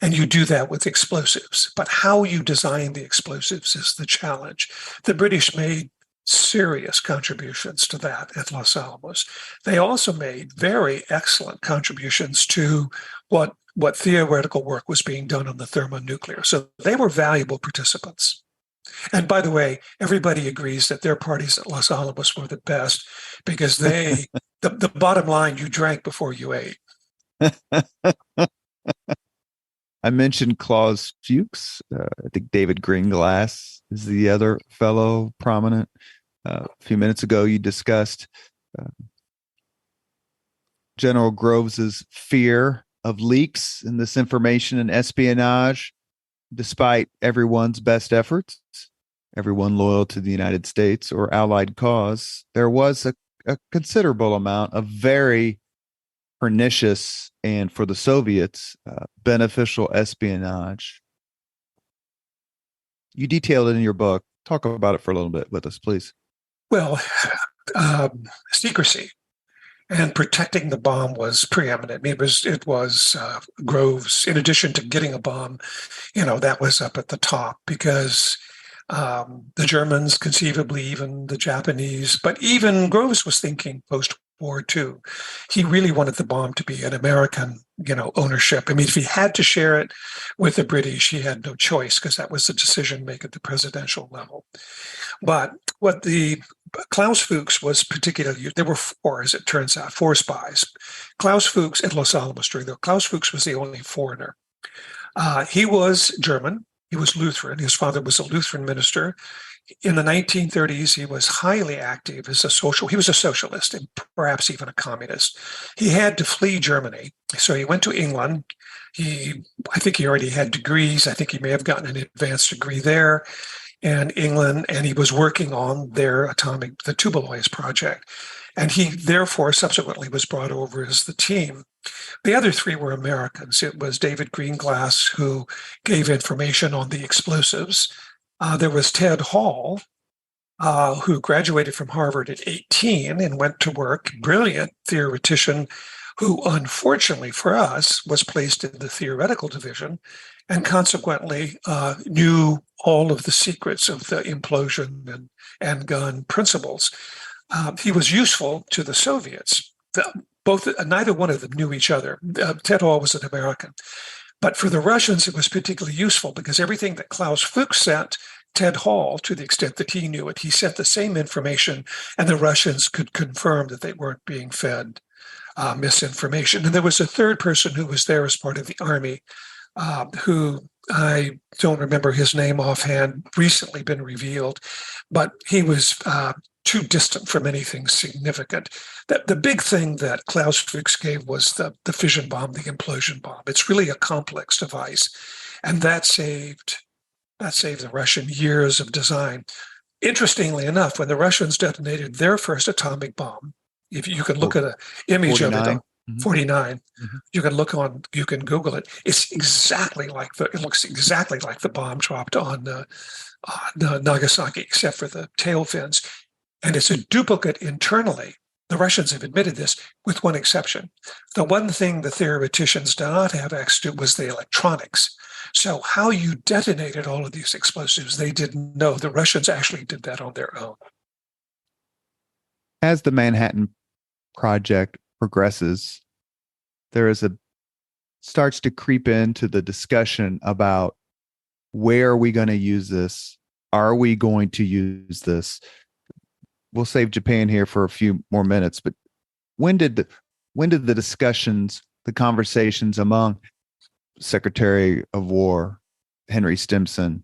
And you do that with explosives. But how you design the explosives is the challenge. The British made serious contributions to that at Los Alamos. They also made very excellent contributions to what theoretical work was being done on the thermonuclear. So they were valuable participants. And by the way, everybody agrees that their parties at Los Alamos were the best because the bottom line, you drank before you ate. I mentioned Klaus Fuchs. I think David Greenglass is the other fellow prominent. A few minutes ago, you discussed General Groves's fear of leaks and this information and espionage, despite everyone's best efforts, everyone loyal to the United States or allied cause. There was a considerable amount of very pernicious and, for the Soviets, beneficial espionage. You detailed it in your book. Talk about it for a little bit with us, please. Well, secrecy and protecting the bomb was preeminent. I mean, it was Groves, in addition to getting a bomb, that was up at the top because the Germans, conceivably even the Japanese, but even Groves was thinking post-war II. He really wanted the bomb to be an American, ownership. I mean, if he had to share it with the British, he had no choice because that was the decision made at the presidential level. But what the Klaus Fuchs was particularly, there were four, as it turns out, four spies. Klaus Fuchs at Los Alamos Klaus Fuchs was the only foreigner. He was German. He was Lutheran. His father was a Lutheran minister. In the 1930s, he was highly active as he was a socialist and perhaps even a communist. He had to flee Germany. So he went to England. I think he already had degrees. I think he may have gotten an advanced degree there in England, and he was working on the Tubaloys project. And he therefore subsequently was brought over as the team. The other three were Americans. It was David Greenglass, who gave information on the explosives. There was Ted Hall, who graduated from Harvard at 18 and went to work, brilliant theoretician, who unfortunately for us was placed in the theoretical division and consequently knew all of the secrets of the implosion and gun principles. He was useful to the Soviets. Neither one of them knew each other. Ted Hall was an American. But for the Russians, it was particularly useful because everything that Klaus Fuchs sent Ted Hall, to the extent that he knew it, he sent the same information, and the Russians could confirm that they weren't being fed misinformation. And there was a third person who was there as part of the army, who I don't remember his name offhand, recently been revealed, but he was too distant from anything significant. The big thing that Klaus Fuchs gave was the fission bomb, the implosion bomb. It's really a complex device, and that saved the Russian years of design. Interestingly enough, when the Russians detonated their first atomic bomb, if you can look at an image 49. Of it, 49, mm-hmm. You can Google it. It looks exactly like the bomb dropped on Nagasaki, except for the tail fins. And it's a duplicate internally. The Russians have admitted this, with one exception. The one thing the theoreticians did not have access to was the electronics. So how you detonated all of these explosives, they didn't know. The Russians actually did that on their own. As the Manhattan Project progresses, starts to creep into the discussion about where are we going to use this? Are we going to use this? We'll save Japan here for a few more minutes, but when did the discussions, the conversations among Secretary of War Henry Stimson,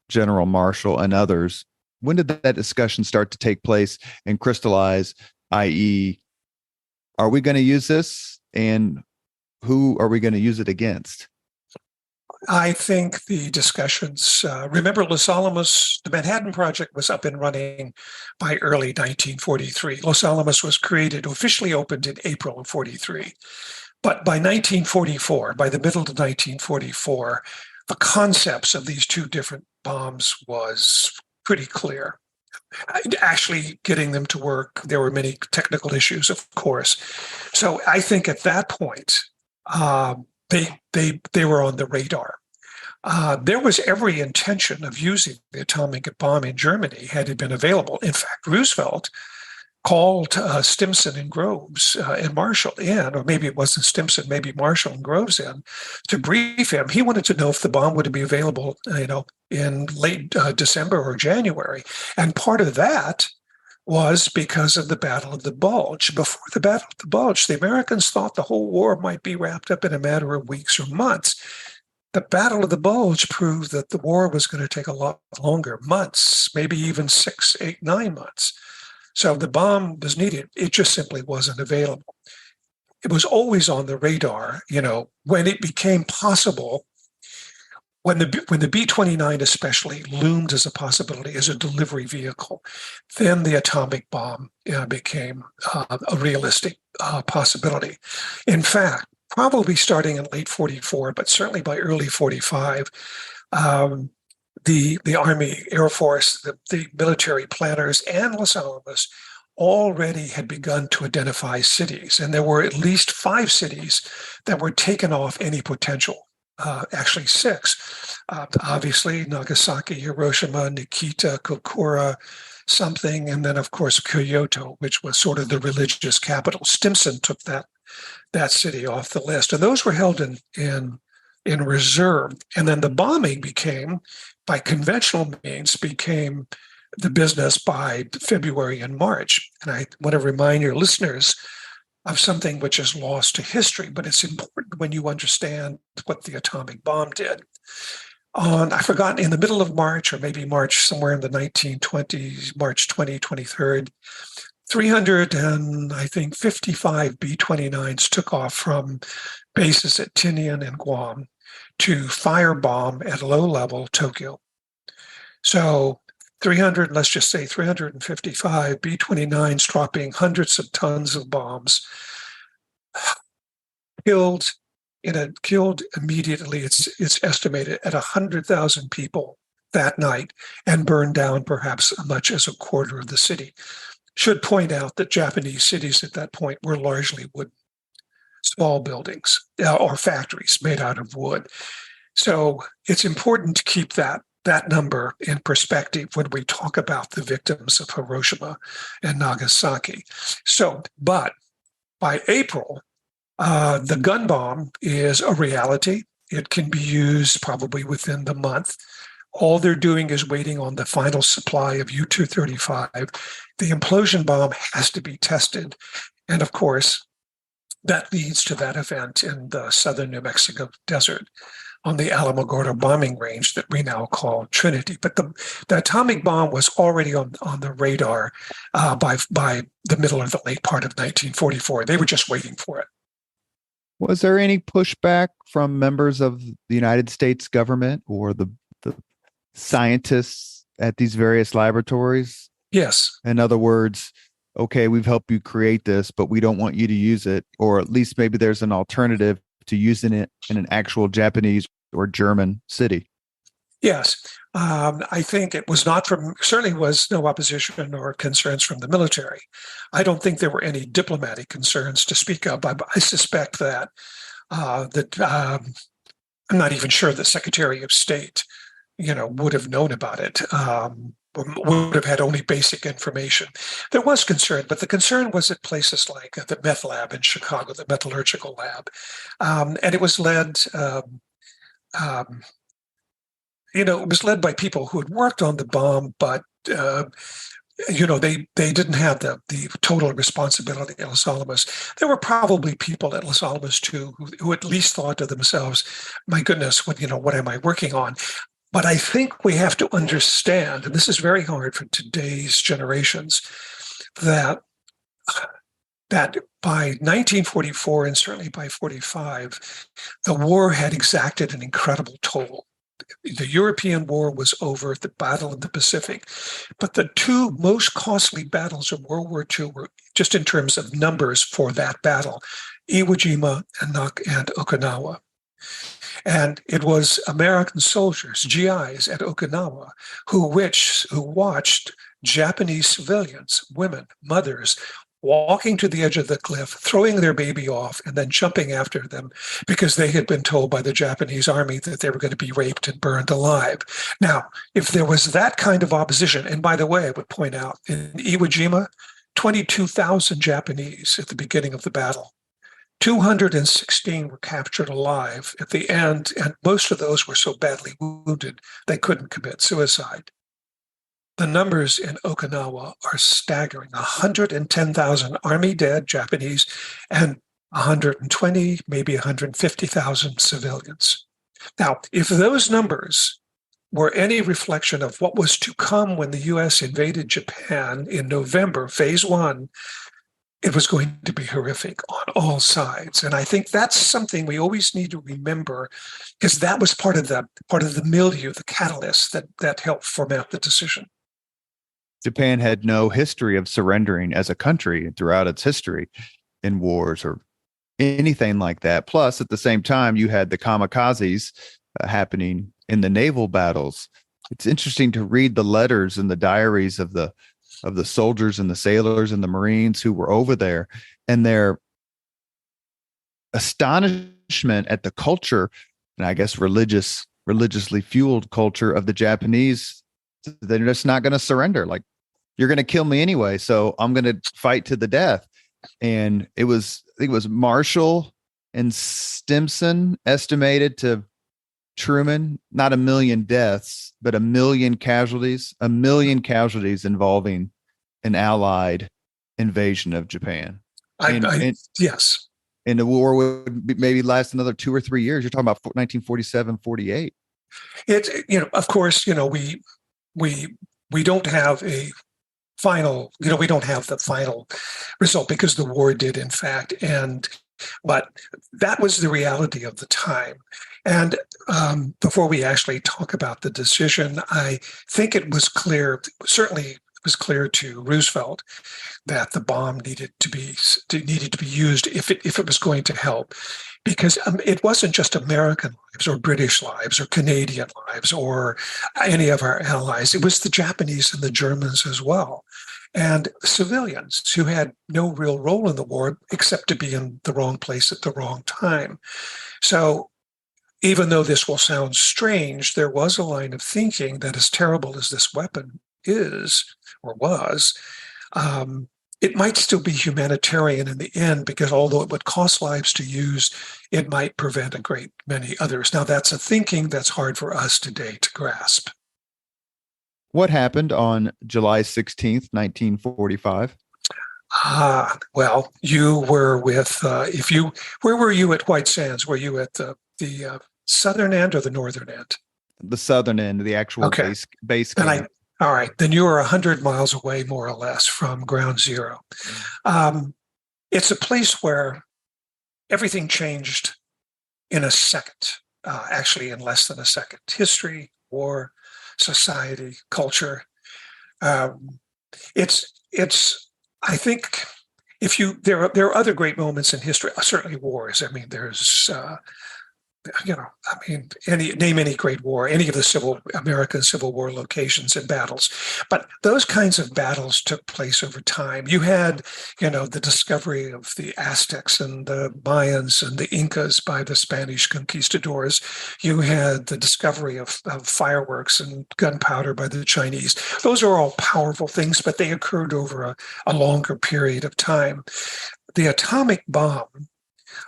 General Marshall, and others, when did that discussion start to take place and crystallize, i.e., are we going to use this, and who are we going to use it against? I think the discussions, remember Los Alamos, the Manhattan Project was up and running by early 1943. Los Alamos was officially opened in April of 43. But by 1944, by the middle of 1944, the concepts of these two different bombs was pretty clear. Actually getting them to work, there were many technical issues, of course. So I think at that point, they were on the radar. There was every intention of using the atomic bomb in Germany had it been available. In fact, Roosevelt called Stimson and Groves and Marshall in, or maybe it wasn't Stimson, maybe Marshall and Groves in, to brief him. He wanted to know if the bomb would be available, in late December or January. And part of that was because of the Battle of the Bulge. Before the Battle of the Bulge, the Americans thought the whole war might be wrapped up in a matter of weeks or months. The Battle of the Bulge proved that the war was going to take a lot longer, months, maybe even 6, 8, 9 months. So the bomb was needed. It just simply wasn't available. It was always on the radar, when it became possible, when the B-29 especially loomed as a possibility as a delivery vehicle, then the atomic bomb became a realistic possibility. In fact, probably starting in late 44, but certainly by early 45, the Army, Air Force, the military planners, and Los Alamos already had begun to identify cities. And there were at least 5 cities that were taken off any potential, actually 6. Obviously, Nagasaki, Hiroshima, Nikita, Kokura, something, and then, of course, Kyoto, which was sort of the religious capital. Stimson took that city off the list. And those were held in reserve. And then the bombing by conventional means, became the business by February and March. And I want to remind your listeners of something which is lost to history, but it's important when you understand what the atomic bomb did. I forgot, in the middle of March, or maybe March somewhere in the 1920s, March 20, 23rd, 355 B-29s took off from bases at Tinian and Guam to firebomb at low-level Tokyo. So let's just say 355 B-29s dropping hundreds of tons of bombs, killed immediately, it's estimated, at 100,000 people that night, and burned down perhaps as much as a quarter of the city. Should point out that Japanese cities at that point were largely wooden, small buildings or factories made out of wood. So it's important to keep that number in perspective when we talk about the victims of Hiroshima and Nagasaki. But by April, the gun bomb is a reality. It can be used probably within the month. All they're doing is waiting on the final supply of U-235. The implosion bomb has to be tested. And of course, that leads to that event in the southern New Mexico desert on the Alamogordo bombing range that we now call Trinity. But the atomic bomb was already on the radar by the middle or the late part of 1944. They were just waiting for it. Was there any pushback from members of the United States government or the scientists at these various laboratories? Yes. In other words, okay, we've helped you create this, but we don't want you to use it, or at least maybe there's an alternative to using it in an actual Japanese or German city. Yes. I think it was certainly was no opposition or concerns from the military. I don't think there were any diplomatic concerns to speak of. I suspect that I'm not even sure the Secretary of State, would have known about it. Would have had only basic information. There was concern, but the concern was at places like the meth lab in Chicago, the metallurgical lab, and it was led. It was led by people who had worked on the bomb, but they didn't have the total responsibility at Los Alamos. There were probably people at Los Alamos too who at least thought to themselves, "My goodness, what am I working on?" But I think we have to understand, and this is very hard for today's generations, that by 1944 and certainly by 45, the war had exacted an incredible toll. The European War was over, the Battle of the Pacific, but the 2 most costly battles of World War II were, just in terms of numbers for that battle, Iwo Jima and Okinawa. And it was American soldiers, GIs at Okinawa, who watched Japanese civilians, women, mothers, walking to the edge of the cliff, throwing their baby off, and then jumping after them because they had been told by the Japanese army that they were going to be raped and burned alive. Now, if there was that kind of opposition, and by the way, I would point out in Iwo Jima, 22,000 Japanese at the beginning of the battle. 216 were captured alive at the end, and most of those were so badly wounded they couldn't commit suicide. The numbers in Okinawa are staggering. 110,000 army dead, Japanese, and 120, maybe 150,000 civilians. Now, if those numbers were any reflection of what was to come when the U.S. invaded Japan in November, phase one, it was going to be horrific on all sides. And I think that's something we always need to remember, because that was part of the milieu, the catalyst that helped format the decision. Japan had no history of surrendering as a country throughout its history in wars or anything like that. Plus, at the same time, you had the kamikazes happening in the naval battles. It's interesting to read the letters and the diaries of the soldiers and the sailors and the Marines who were over there, and their astonishment at the culture, and I guess religiously fueled culture of the Japanese. They're just not going to surrender. Like, you're going to kill me anyway, so I'm going to fight to the death. And I think it was Marshall and Stimson estimated to Truman, not 1 million deaths, but 1 million casualties, involving an Allied invasion of Japan. Yes. And the war would maybe last another 2 or 3 years. You're talking about 1947, 48. Of course, we don't have a final, we don't have the final result because the war did in fact end. But that was the reality of the time. And before we actually talk about the decision, I think it was clear, certainly it was clear to Roosevelt that the bomb needed to be used if it was going to help, because it wasn't just American lives or British lives or Canadian lives or any of our allies. It was the Japanese and the Germans as well, and civilians who had no real role in the war except to be in the wrong place at the wrong time. So even though this will sound strange, there was a line of thinking that as terrible as this weapon is or was, it might still be humanitarian in the end, because although it would cost lives to use, it might prevent a great many others. Now, that's a thinking that's hard for us today to grasp. What happened on July 16th, 1945? Well, you were with, where were you at White Sands? Were you at the southern end or the northern end? The southern end, the actual base camp. All right, then you are 100 miles away, more or less, from ground zero. It's a place where everything changed in a second, actually in less than a second. History, war, society, culture. It's. I think there are other great moments in history. Certainly wars. I mean, there's. Name any great war, any of the American Civil War locations and battles. But those kinds of battles took place over time. You had, the discovery of the Aztecs and the Mayans and the Incas by the Spanish conquistadors. You had the discovery of fireworks and gunpowder by the Chinese. Those are all powerful things, but they occurred over a longer period of time. The atomic bomb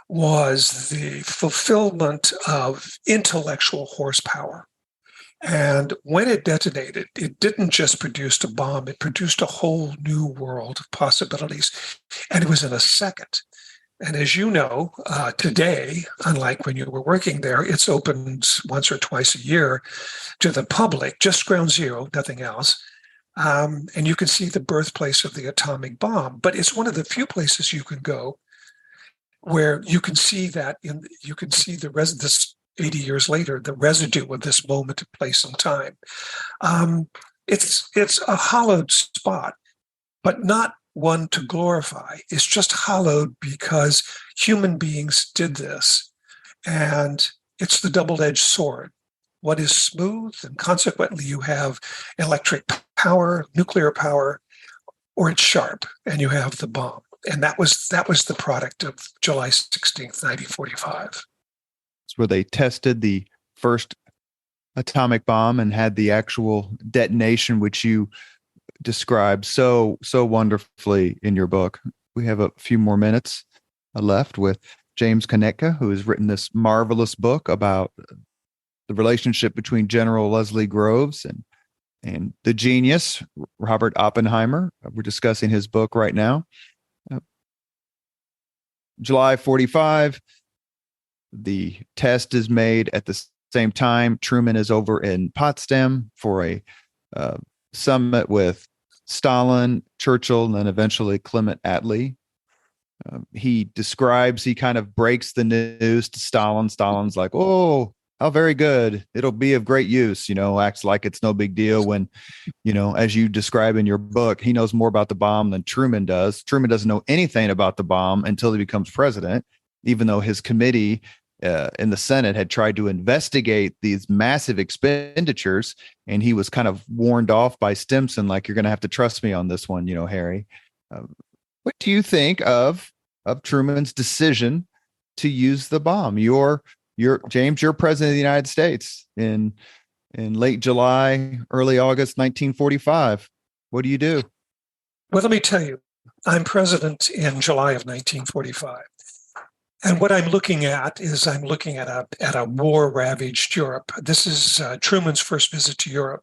was the fulfillment of intellectual horsepower. And when it detonated, it didn't just produce a bomb, it produced a whole new world of possibilities. And it was in a second. And as you know, today, unlike when you were working there, it's opened once or twice a year to the public, just ground zero, nothing else. And you can see the birthplace of the atomic bomb. But it's one of the few places you can go where you can see this 80 years later, the residue of this moment of place and time. It's a hallowed spot, but not one to glorify. It's just hallowed because human beings did this, and it's the double-edged sword. What is smooth, and consequently you have electric power, nuclear power, or it's sharp, and you have the bomb. And that was the product of July 16th, 1945. It's where they tested the first atomic bomb and had the actual detonation, which you describe so wonderfully in your book. We have a few more minutes left with James Kunetka, who has written this marvelous book about the relationship between General Leslie Groves and the genius Robert Oppenheimer. We're discussing his book right now. July 45, the test is made at the same time. Truman is over in Potsdam for a summit with Stalin, Churchill, and then eventually Clement Attlee. He kind of breaks the news to Stalin. Stalin's like, oh, how very good. It'll be of great use, acts like it's no big deal when, as you describe in your book, he knows more about the bomb than Truman does. Truman doesn't know anything about the bomb until he becomes president, even though his committee in the Senate had tried to investigate these massive expenditures, and he was kind of warned off by Stimson, like, you're going to have to trust me on this one, Harry. What do you think of Truman's decision to use the bomb? James, you're president of the United States in late July, early August, 1945. What do you do? Well, let me tell you, I'm president in July of 1945. And what I'm looking at is a war-ravaged Europe. This is Truman's first visit to Europe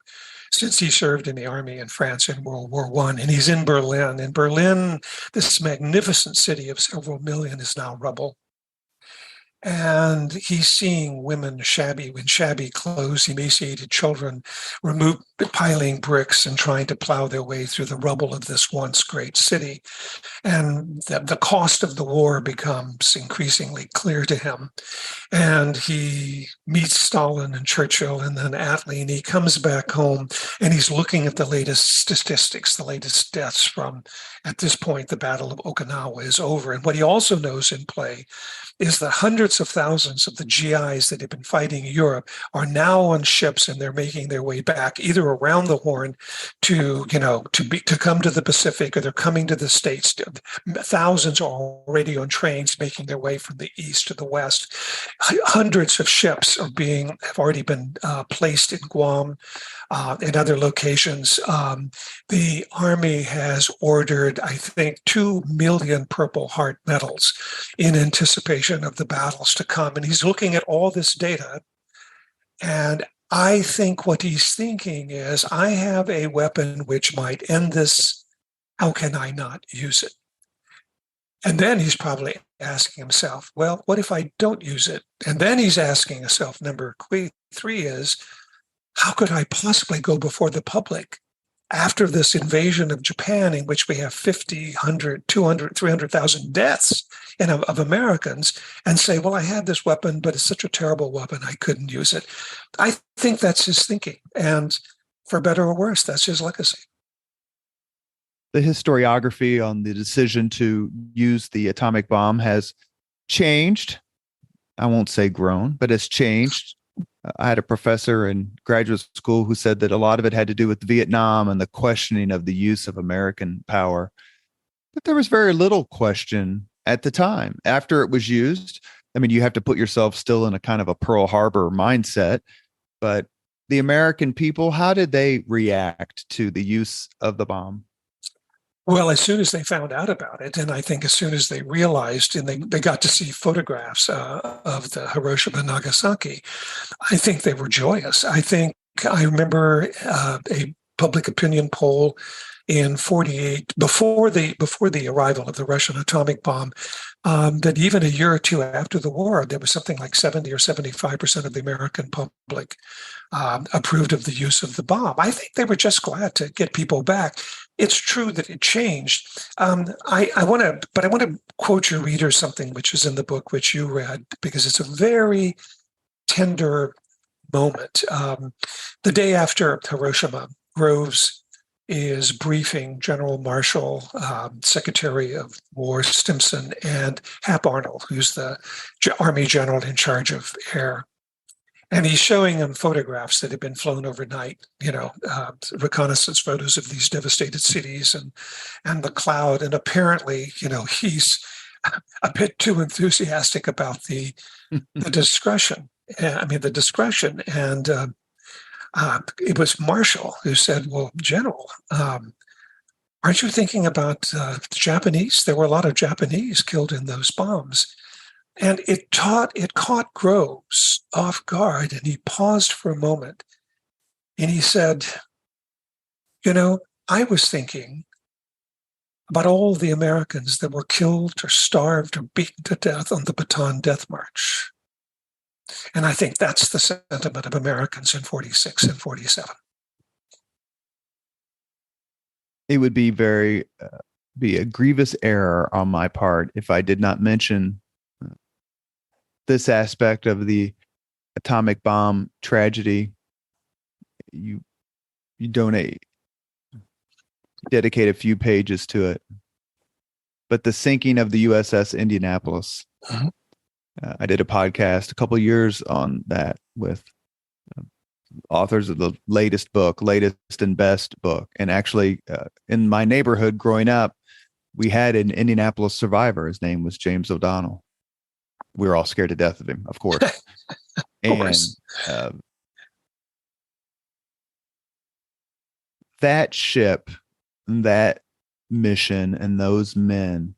since he served in the army in France in World War I. And he's in Berlin. In Berlin, this magnificent city of several million is now rubble. And he's seeing women in shabby clothes, emaciated children, piling bricks and trying to plow their way through the rubble of this once great city. And the cost of the war becomes increasingly clear to him. And he meets Stalin and Churchill and then Attlee, and he comes back home and he's looking at the latest statistics, the latest deaths from, at this point, the Battle of Okinawa is over. And what he also knows in play is that hundreds of thousands of the GIs that have been fighting in Europe are now on ships, and they're making their way back either around the Horn to come to the Pacific, or they're coming to the States. Thousands are already on trains making their way from the east to the west. Hundreds of ships have already been placed in Guam and other locations. The Army has ordered, I think, 2 million Purple Heart medals in anticipation of the battles to come. And he's looking at all this data. And I think what he's thinking is, I have a weapon which might end this. How can I not use it? And then he's probably asking himself, well, what if I don't use it? And then he's asking himself, number 3 is, how could I possibly go before the public after this invasion of Japan, in which we have 50, 100, 200, 300,000 deaths of Americans, and say, well, I had this weapon, but it's such a terrible weapon, I couldn't use it. I think that's his thinking. And for better or worse, that's his legacy. The historiography on the decision to use the atomic bomb has changed. I won't say grown, but it's changed. I had a professor in graduate school who said that a lot of it had to do with Vietnam and the questioning of the use of American power. But there was very little question at the time. After it was used, I mean, you have to put yourself still in a kind of a Pearl Harbor mindset. But the American people, how did they react to the use of the bomb? Well, as soon as they found out about it, and I think as soon as they realized, and they got to see photographs of the Hiroshima and Nagasaki, I think they were joyous. I remember a public opinion poll in 48, before the arrival of the Russian atomic bomb, that even a year or two after the war, there was something like 70 or 75% of the American public approved of the use of the bomb. I think they were just glad to get people back. It's true that it changed. I want to quote your readers something which is in the book, which you read, because it's a very tender moment. The day after Hiroshima, Groves is briefing General Marshall, Secretary of War Stimson, and Hap Arnold, who's the Army general in charge of air. And he's showing them photographs that had been flown overnight, reconnaissance photos of these devastated cities and the cloud. And apparently, he's a bit too enthusiastic about the discretion. The discretion. And it was Marshall who said, "Well, General, aren't you thinking about the Japanese? There were a lot of Japanese killed in those bombs." And it caught Groves off guard, and he paused for a moment, and he said, I was thinking about all the Americans that were killed or starved or beaten to death on the Bataan Death March. And I think that's the sentiment of Americans in 46 and 47. It would be be a grievous error on my part if I did not mention this aspect of the atomic bomb tragedy. You dedicate a few pages to it, but the sinking of the USS Indianapolis. Mm-hmm. I did a podcast a couple of years on that with authors of the latest and best book. And actually, in my neighborhood growing up, we had an Indianapolis survivor. His name was James O'Donnell. We were all scared to death of him, of course. That ship, that mission, and those men,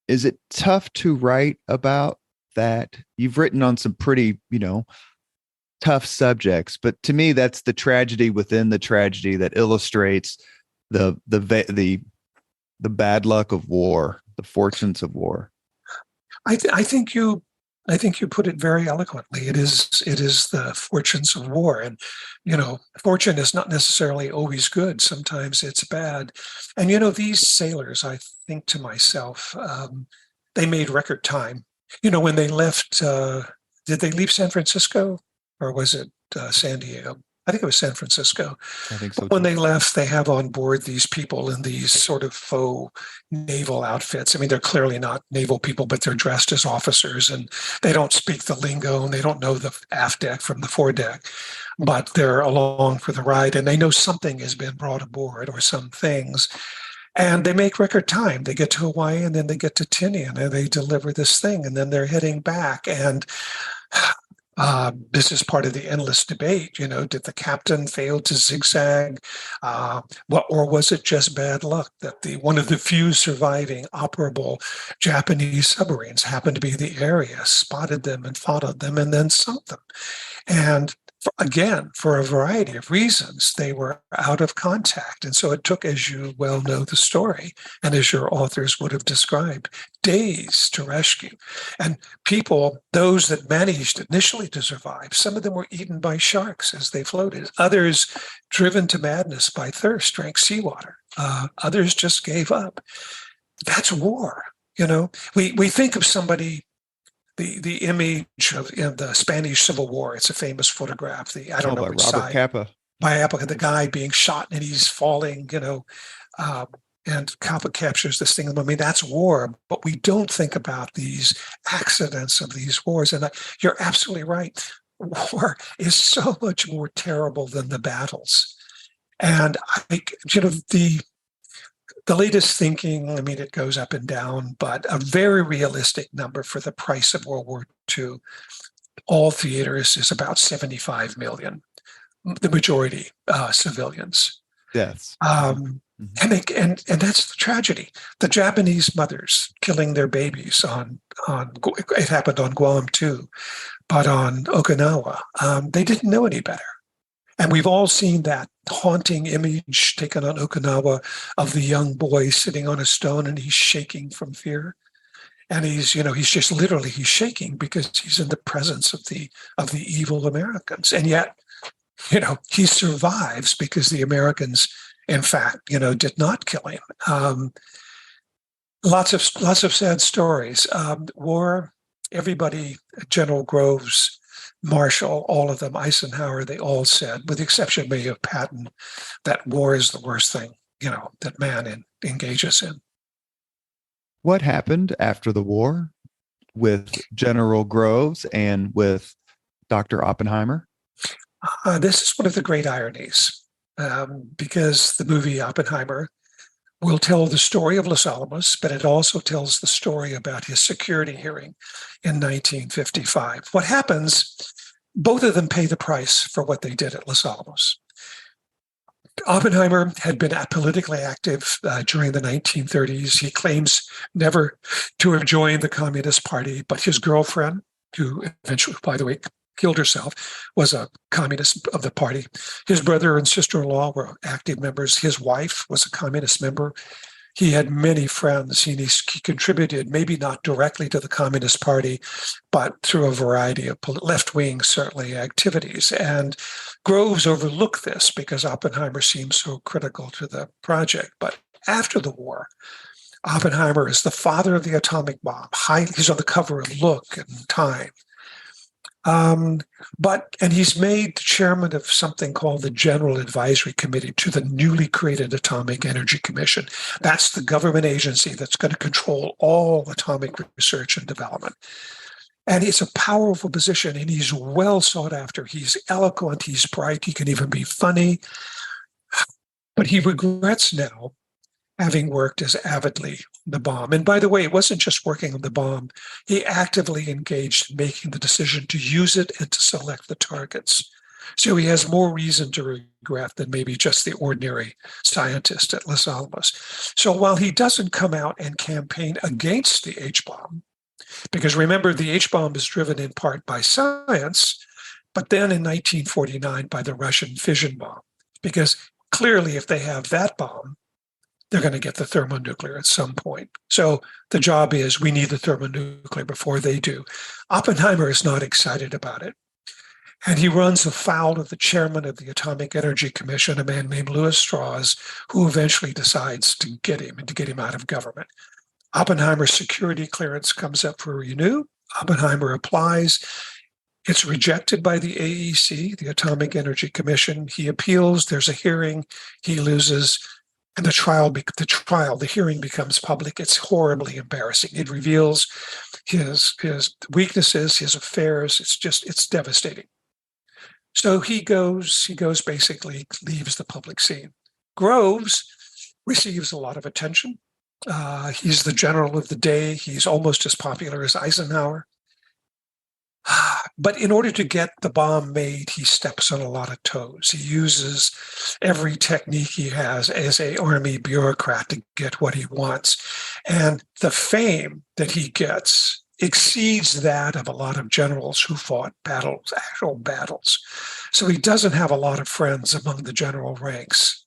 is it tough to write about that? You've written on some pretty, tough subjects, but to me, that's the tragedy within the tragedy that illustrates the bad luck of war, the fortunes of war. I think you put it very eloquently. It is the fortunes of war, and fortune is not necessarily always good. Sometimes it's bad. And these sailors, I think to myself, they made record time. When they left, did they leave San Francisco or was it San Diego? I think it was San Francisco. I think so. When they left, they have on board these people in these sort of faux naval outfits. They're clearly not naval people, but they're dressed as officers, and they don't speak the lingo, and they don't know the aft deck from the foredeck, but they're along for the ride, and they know something has been brought aboard or some things. And they make record time. They get to Hawaii, and then they get to Tinian, and they deliver this thing, and then they're heading back. And this is part of the endless debate. Did the captain fail to zigzag? Or was it just bad luck that one of the few surviving operable Japanese submarines happened to be in the area, spotted them and followed them, and then sunk them? And for a variety of reasons, they were out of contact. And so it took, as you well know the story, and as your authors would have described, days to rescue. And people, those that managed initially to survive, some of them were eaten by sharks as they floated. Others, driven to madness by thirst, drank seawater. Others just gave up. That's war. We think of somebody. The image of the Spanish Civil War. It's a famous photograph. By Robert Capa. By Capa, the guy being shot and he's falling. And Capa captures this thing. That's war, but we don't think about these accidents of these wars. And you're absolutely right. War is so much more terrible than the battles. And the latest thinking, it goes up and down, but a very realistic number for the price of World War II, all theaters, is about 75 million, the majority civilians. Deaths. And that's the tragedy. The Japanese mothers killing their babies it happened on Guam too, but on Okinawa, they didn't know any better. And we've all seen that haunting image taken on Okinawa of the young boy sitting on a stone and he's shaking from fear. And he's just literally, he's shaking because he's in the presence of the evil Americans. And yet, he survives because the Americans, in fact, did not kill him. Lots of sad stories. War, everybody, General Groves, Marshall, all of them, Eisenhower, they all said, with the exception maybe of Patton, that war is the worst thing, that man engages in. What happened after the war with General Groves and with Dr. Oppenheimer? This is one of the great ironies, because the movie Oppenheimer will tell the story of Los Alamos, but it also tells the story about his security hearing in 1955. What happens, both of them pay the price for what they did at Los Alamos. Oppenheimer had been politically active during the 1930s. He claims never to have joined the Communist Party, but his girlfriend, who eventually, by the way, killed herself, was a communist of the party. His brother and sister-in-law were active members. His wife was a communist member. He had many friends, and he contributed, maybe not directly to the Communist Party, but through a variety of left-wing, certainly, activities. And Groves overlooked this because Oppenheimer seemed so critical to the project. But after the war, Oppenheimer is the father of the atomic bomb. He's on the cover of Look and Time. And he's made chairman of something called the General Advisory Committee to the newly created Atomic Energy Commission. That's the government agency that's going to control all atomic research and development. And it's a powerful position, and he's well sought after. He's eloquent, he's bright, he can even be funny. But he regrets now having worked as avidly on the bomb. And by the way, it wasn't just working on the bomb. He actively engaged in making the decision to use it and to select the targets. So he has more reason to regret than maybe just the ordinary scientist at Los Alamos. So while he doesn't come out and campaign against the H-bomb, because remember, the H-bomb is driven in part by science, but then in 1949 by the Russian fission bomb. Because clearly, if they have that bomb, they're going to get the thermonuclear at some point. So the job is, we need the thermonuclear before they do. Oppenheimer is not excited about it. And he runs afoul of the chairman of the Atomic Energy Commission, a man named Lewis Strauss, who eventually decides to get him and to get him out of government. Oppenheimer's security clearance comes up for renew. Oppenheimer applies. It's rejected by the AEC, the Atomic Energy Commission. He appeals. There's a hearing. He loses. And the hearing becomes public. It's horribly embarrassing. It reveals his weaknesses, his affairs. It's devastating. So he basically leaves the public scene. Groves receives a lot of attention. He's the general of the day. He's almost as popular as Eisenhower. But in order to get the bomb made, he steps on a lot of toes. He uses every technique he has as an army bureaucrat to get what he wants. And the fame that he gets exceeds that of a lot of generals who fought battles, actual battles. So he doesn't have a lot of friends among the general ranks.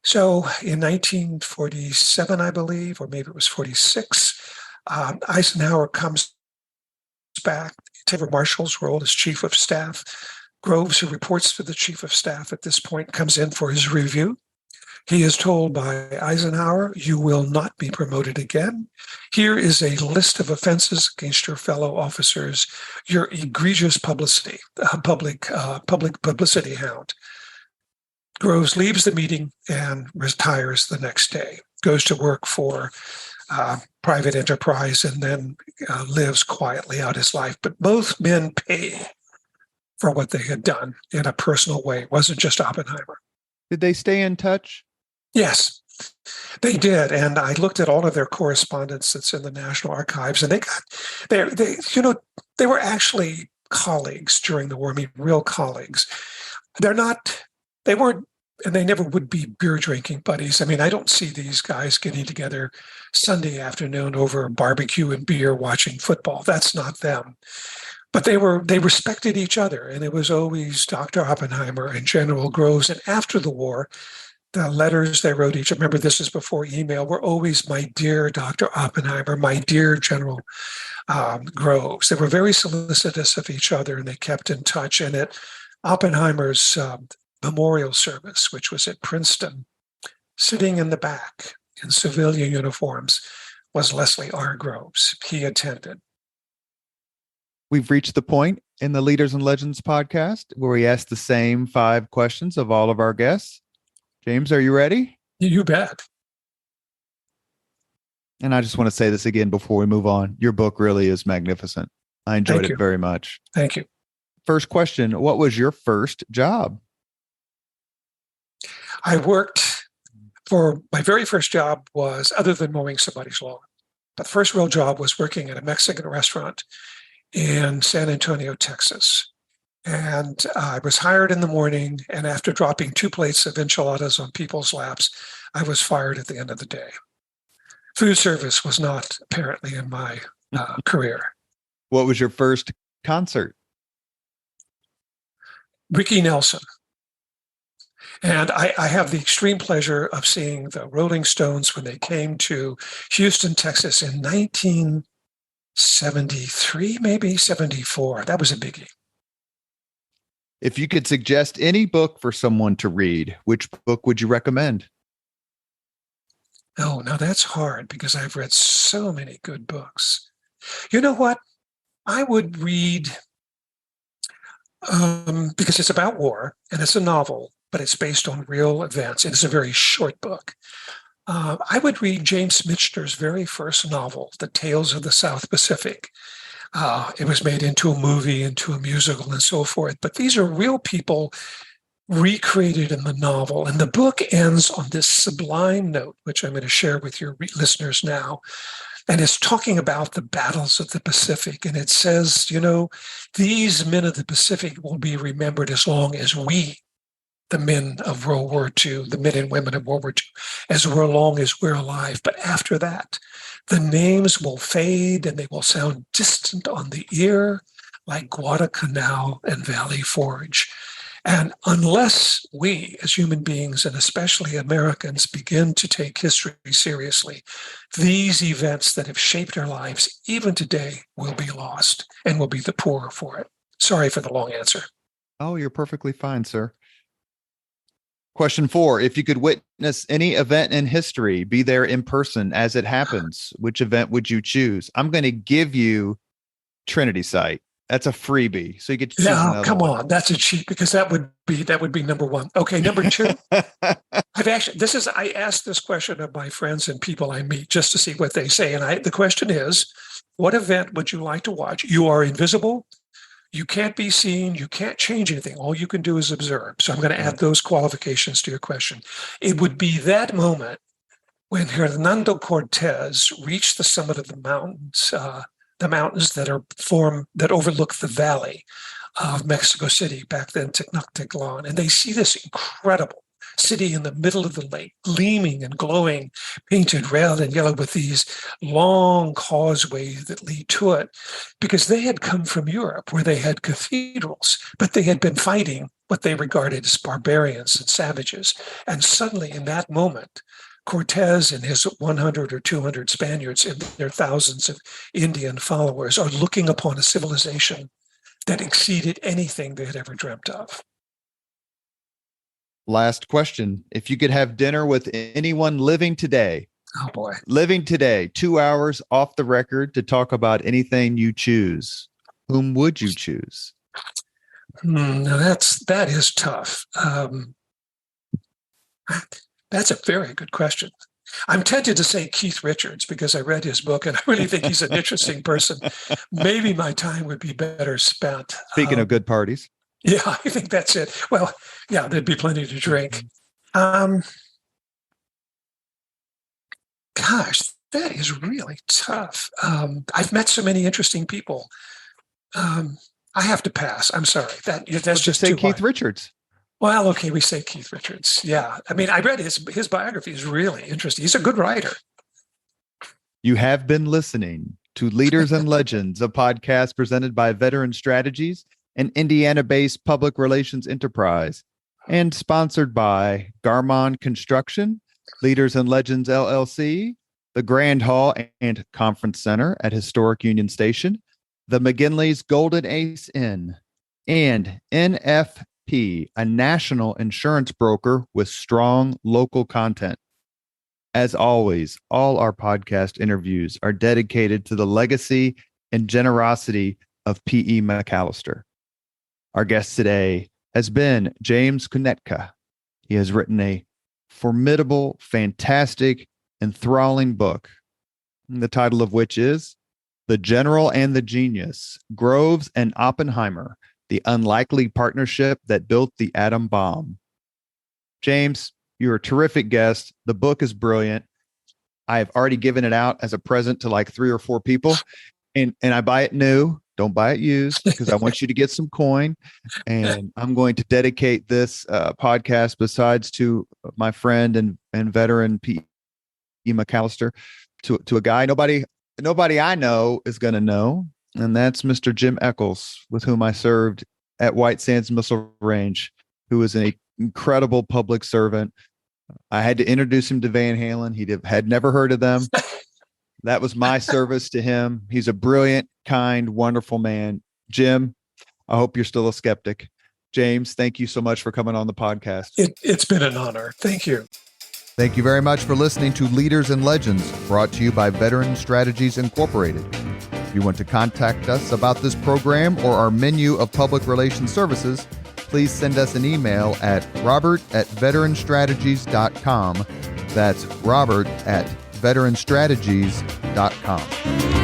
So in 1947, I believe, or maybe it was 46, Eisenhower comes back, takes over Marshall's role as chief of staff. Groves, who reports to the chief of staff at this point, comes in for his review. He is told by Eisenhower, "You will not be promoted again. Here is a list of offenses against your fellow officers. Your egregious public publicity hound." Groves leaves the meeting and retires the next day, goes to work for private enterprise, and then lives quietly out his life. But both men pay for what they had done in a personal way. It wasn't just Oppenheimer. Did they stay in touch? Yes, they did. And I looked at all of their correspondence that's in the National Archives, and they were actually colleagues during the war. I mean, real colleagues. They weren't, and they never would be beer drinking buddies. I mean, I don't see these guys getting together Sunday afternoon over barbecue and beer watching football. That's not them. But they respected each other, and it was always Dr. Oppenheimer and General Groves. And after the war, the letters they wrote each, remember this is before email, were always, "My dear Dr. Oppenheimer, my dear General Groves." They were very solicitous of each other, and they kept in touch. And at Oppenheimer's memorial service, which was at Princeton, sitting in the back in civilian uniforms was Leslie R. Groves. He attended. We've reached the point in the Leaders and Legends podcast where we ask the same 5 questions of all of our guests. James, are you ready? You bet. And I just want to say this again before we move on. Your book really is magnificent. I enjoyed it very much. Thank you. First question, what was your first job? I worked for my very first job was, other than mowing somebody's lawn, but the first real job was working at a Mexican restaurant in San Antonio, Texas. And I was hired in the morning, and after dropping 2 plates of enchiladas on people's laps, I was fired at the end of the day. Food service was not apparently in my career. What was your first concert? Ricky Nelson. And I have the extreme pleasure of seeing the Rolling Stones when they came to Houston, Texas in 1973, maybe 74. That was a biggie. If you could suggest any book for someone to read, which book would you recommend? Oh, now that's hard because I've read so many good books. You know what? I would read, because it's about war and it's a novel, but it's based on real events. It's a very short book. I would read James Michener's very first novel, The Tales of the South Pacific. It was made into a movie, into a musical, and so forth. But these are real people recreated in the novel. And the book ends on this sublime note, which I'm going to share with your listeners now. And it's talking about the battles of the Pacific. And it says, these men of the Pacific will be remembered as long as we, the men of World War II, the men and women of World War II, as long as we're alive. But after that, the names will fade and they will sound distant on the ear, like Guadalcanal and Valley Forge. And unless we, as human beings, and especially Americans, begin to take history seriously, these events that have shaped our lives, even today, will be lost and will be the poorer for it. Sorry for the long answer. Oh, you're perfectly fine, sir. Question 4, if you could witness any event in history, be there in person as it happens, which event would you choose? I'm going to give you Trinity Site. That's a freebie. So you get to choose another come one. on. That's a cheat because that would be number 1. Okay, number 2. I asked this question of my friends and people I meet just to see what they say. And the question is, what event would you like to watch? You are invisible. You can't be seen. You can't change anything. All you can do is observe. So I'm going to add those qualifications to your question. It would be that moment when Hernando Cortez reached the summit of the mountains that overlook the valley of Mexico City, back then Tenochtitlan, and they see this incredible city in the middle of the lake, gleaming and glowing, painted red and yellow with these long causeways that lead to it, because they had come from Europe where they had cathedrals, but they had been fighting what they regarded as barbarians and savages. And suddenly in that moment, Cortez and his 100 or 200 Spaniards and their thousands of Indian followers are looking upon a civilization that exceeded anything they had ever dreamt of. Last question. If you could have dinner with anyone living today, 2 hours off the record to talk about anything you choose, whom would you choose? Now that is tough. That's a very good question. I'm tempted to say Keith Richards because I read his book and I really think he's an interesting person. Maybe my time would be better spent. Speaking of good parties. Yeah, I think that's it. Well, yeah, there'd be plenty to drink. Gosh, that is really tough. I've met so many interesting people. I have to pass. I'm sorry. That's just say too Keith hard. Richards. Well, okay, we say Keith Richards. Yeah. I mean, I read his biography is really interesting. He's a good writer. You have been listening to Leaders and Legends, a podcast presented by Veteran Strategies, an Indiana-based public relations enterprise, and sponsored by Garmon Construction, Leaders and Legends LLC, the Grand Hall and Conference Center at Historic Union Station, the McGinley's Golden Ace Inn, and NFP, a national insurance broker with strong local content. As always, all our podcast interviews are dedicated to the legacy and generosity of P.E. McAllister. Our guest today has been James Kunetka. He has written a formidable, fantastic, enthralling book, the title of which is The General and the Genius, Groves and Oppenheimer, the unlikely partnership that built the atom bomb. James, you're a terrific guest. The book is brilliant. I have already given it out as a present to like 3 or 4 people, and I buy it new. Don't buy it used, because I want you to get some coin. And I'm going to dedicate this podcast, besides to my friend and veteran P.E. McAllister, to a guy nobody I know is going to know, and that's Mr. Jim Eccles, with whom I served at White Sands Missile Range, who is an incredible public servant. I had to introduce him to Van Halen. He had never heard of them. That was my service to him. He's a brilliant, kind, wonderful man. Jim, I hope you're still a skeptic. James, thank you so much for coming on the podcast. It's been an honor. Thank you. Thank you very much for listening to Leaders and Legends, brought to you by Veteran Strategies Incorporated. If you want to contact us about this program or our menu of public relations services, please send us an email at robert@veteranstrategies.com. That's robert@veteranstrategies.com.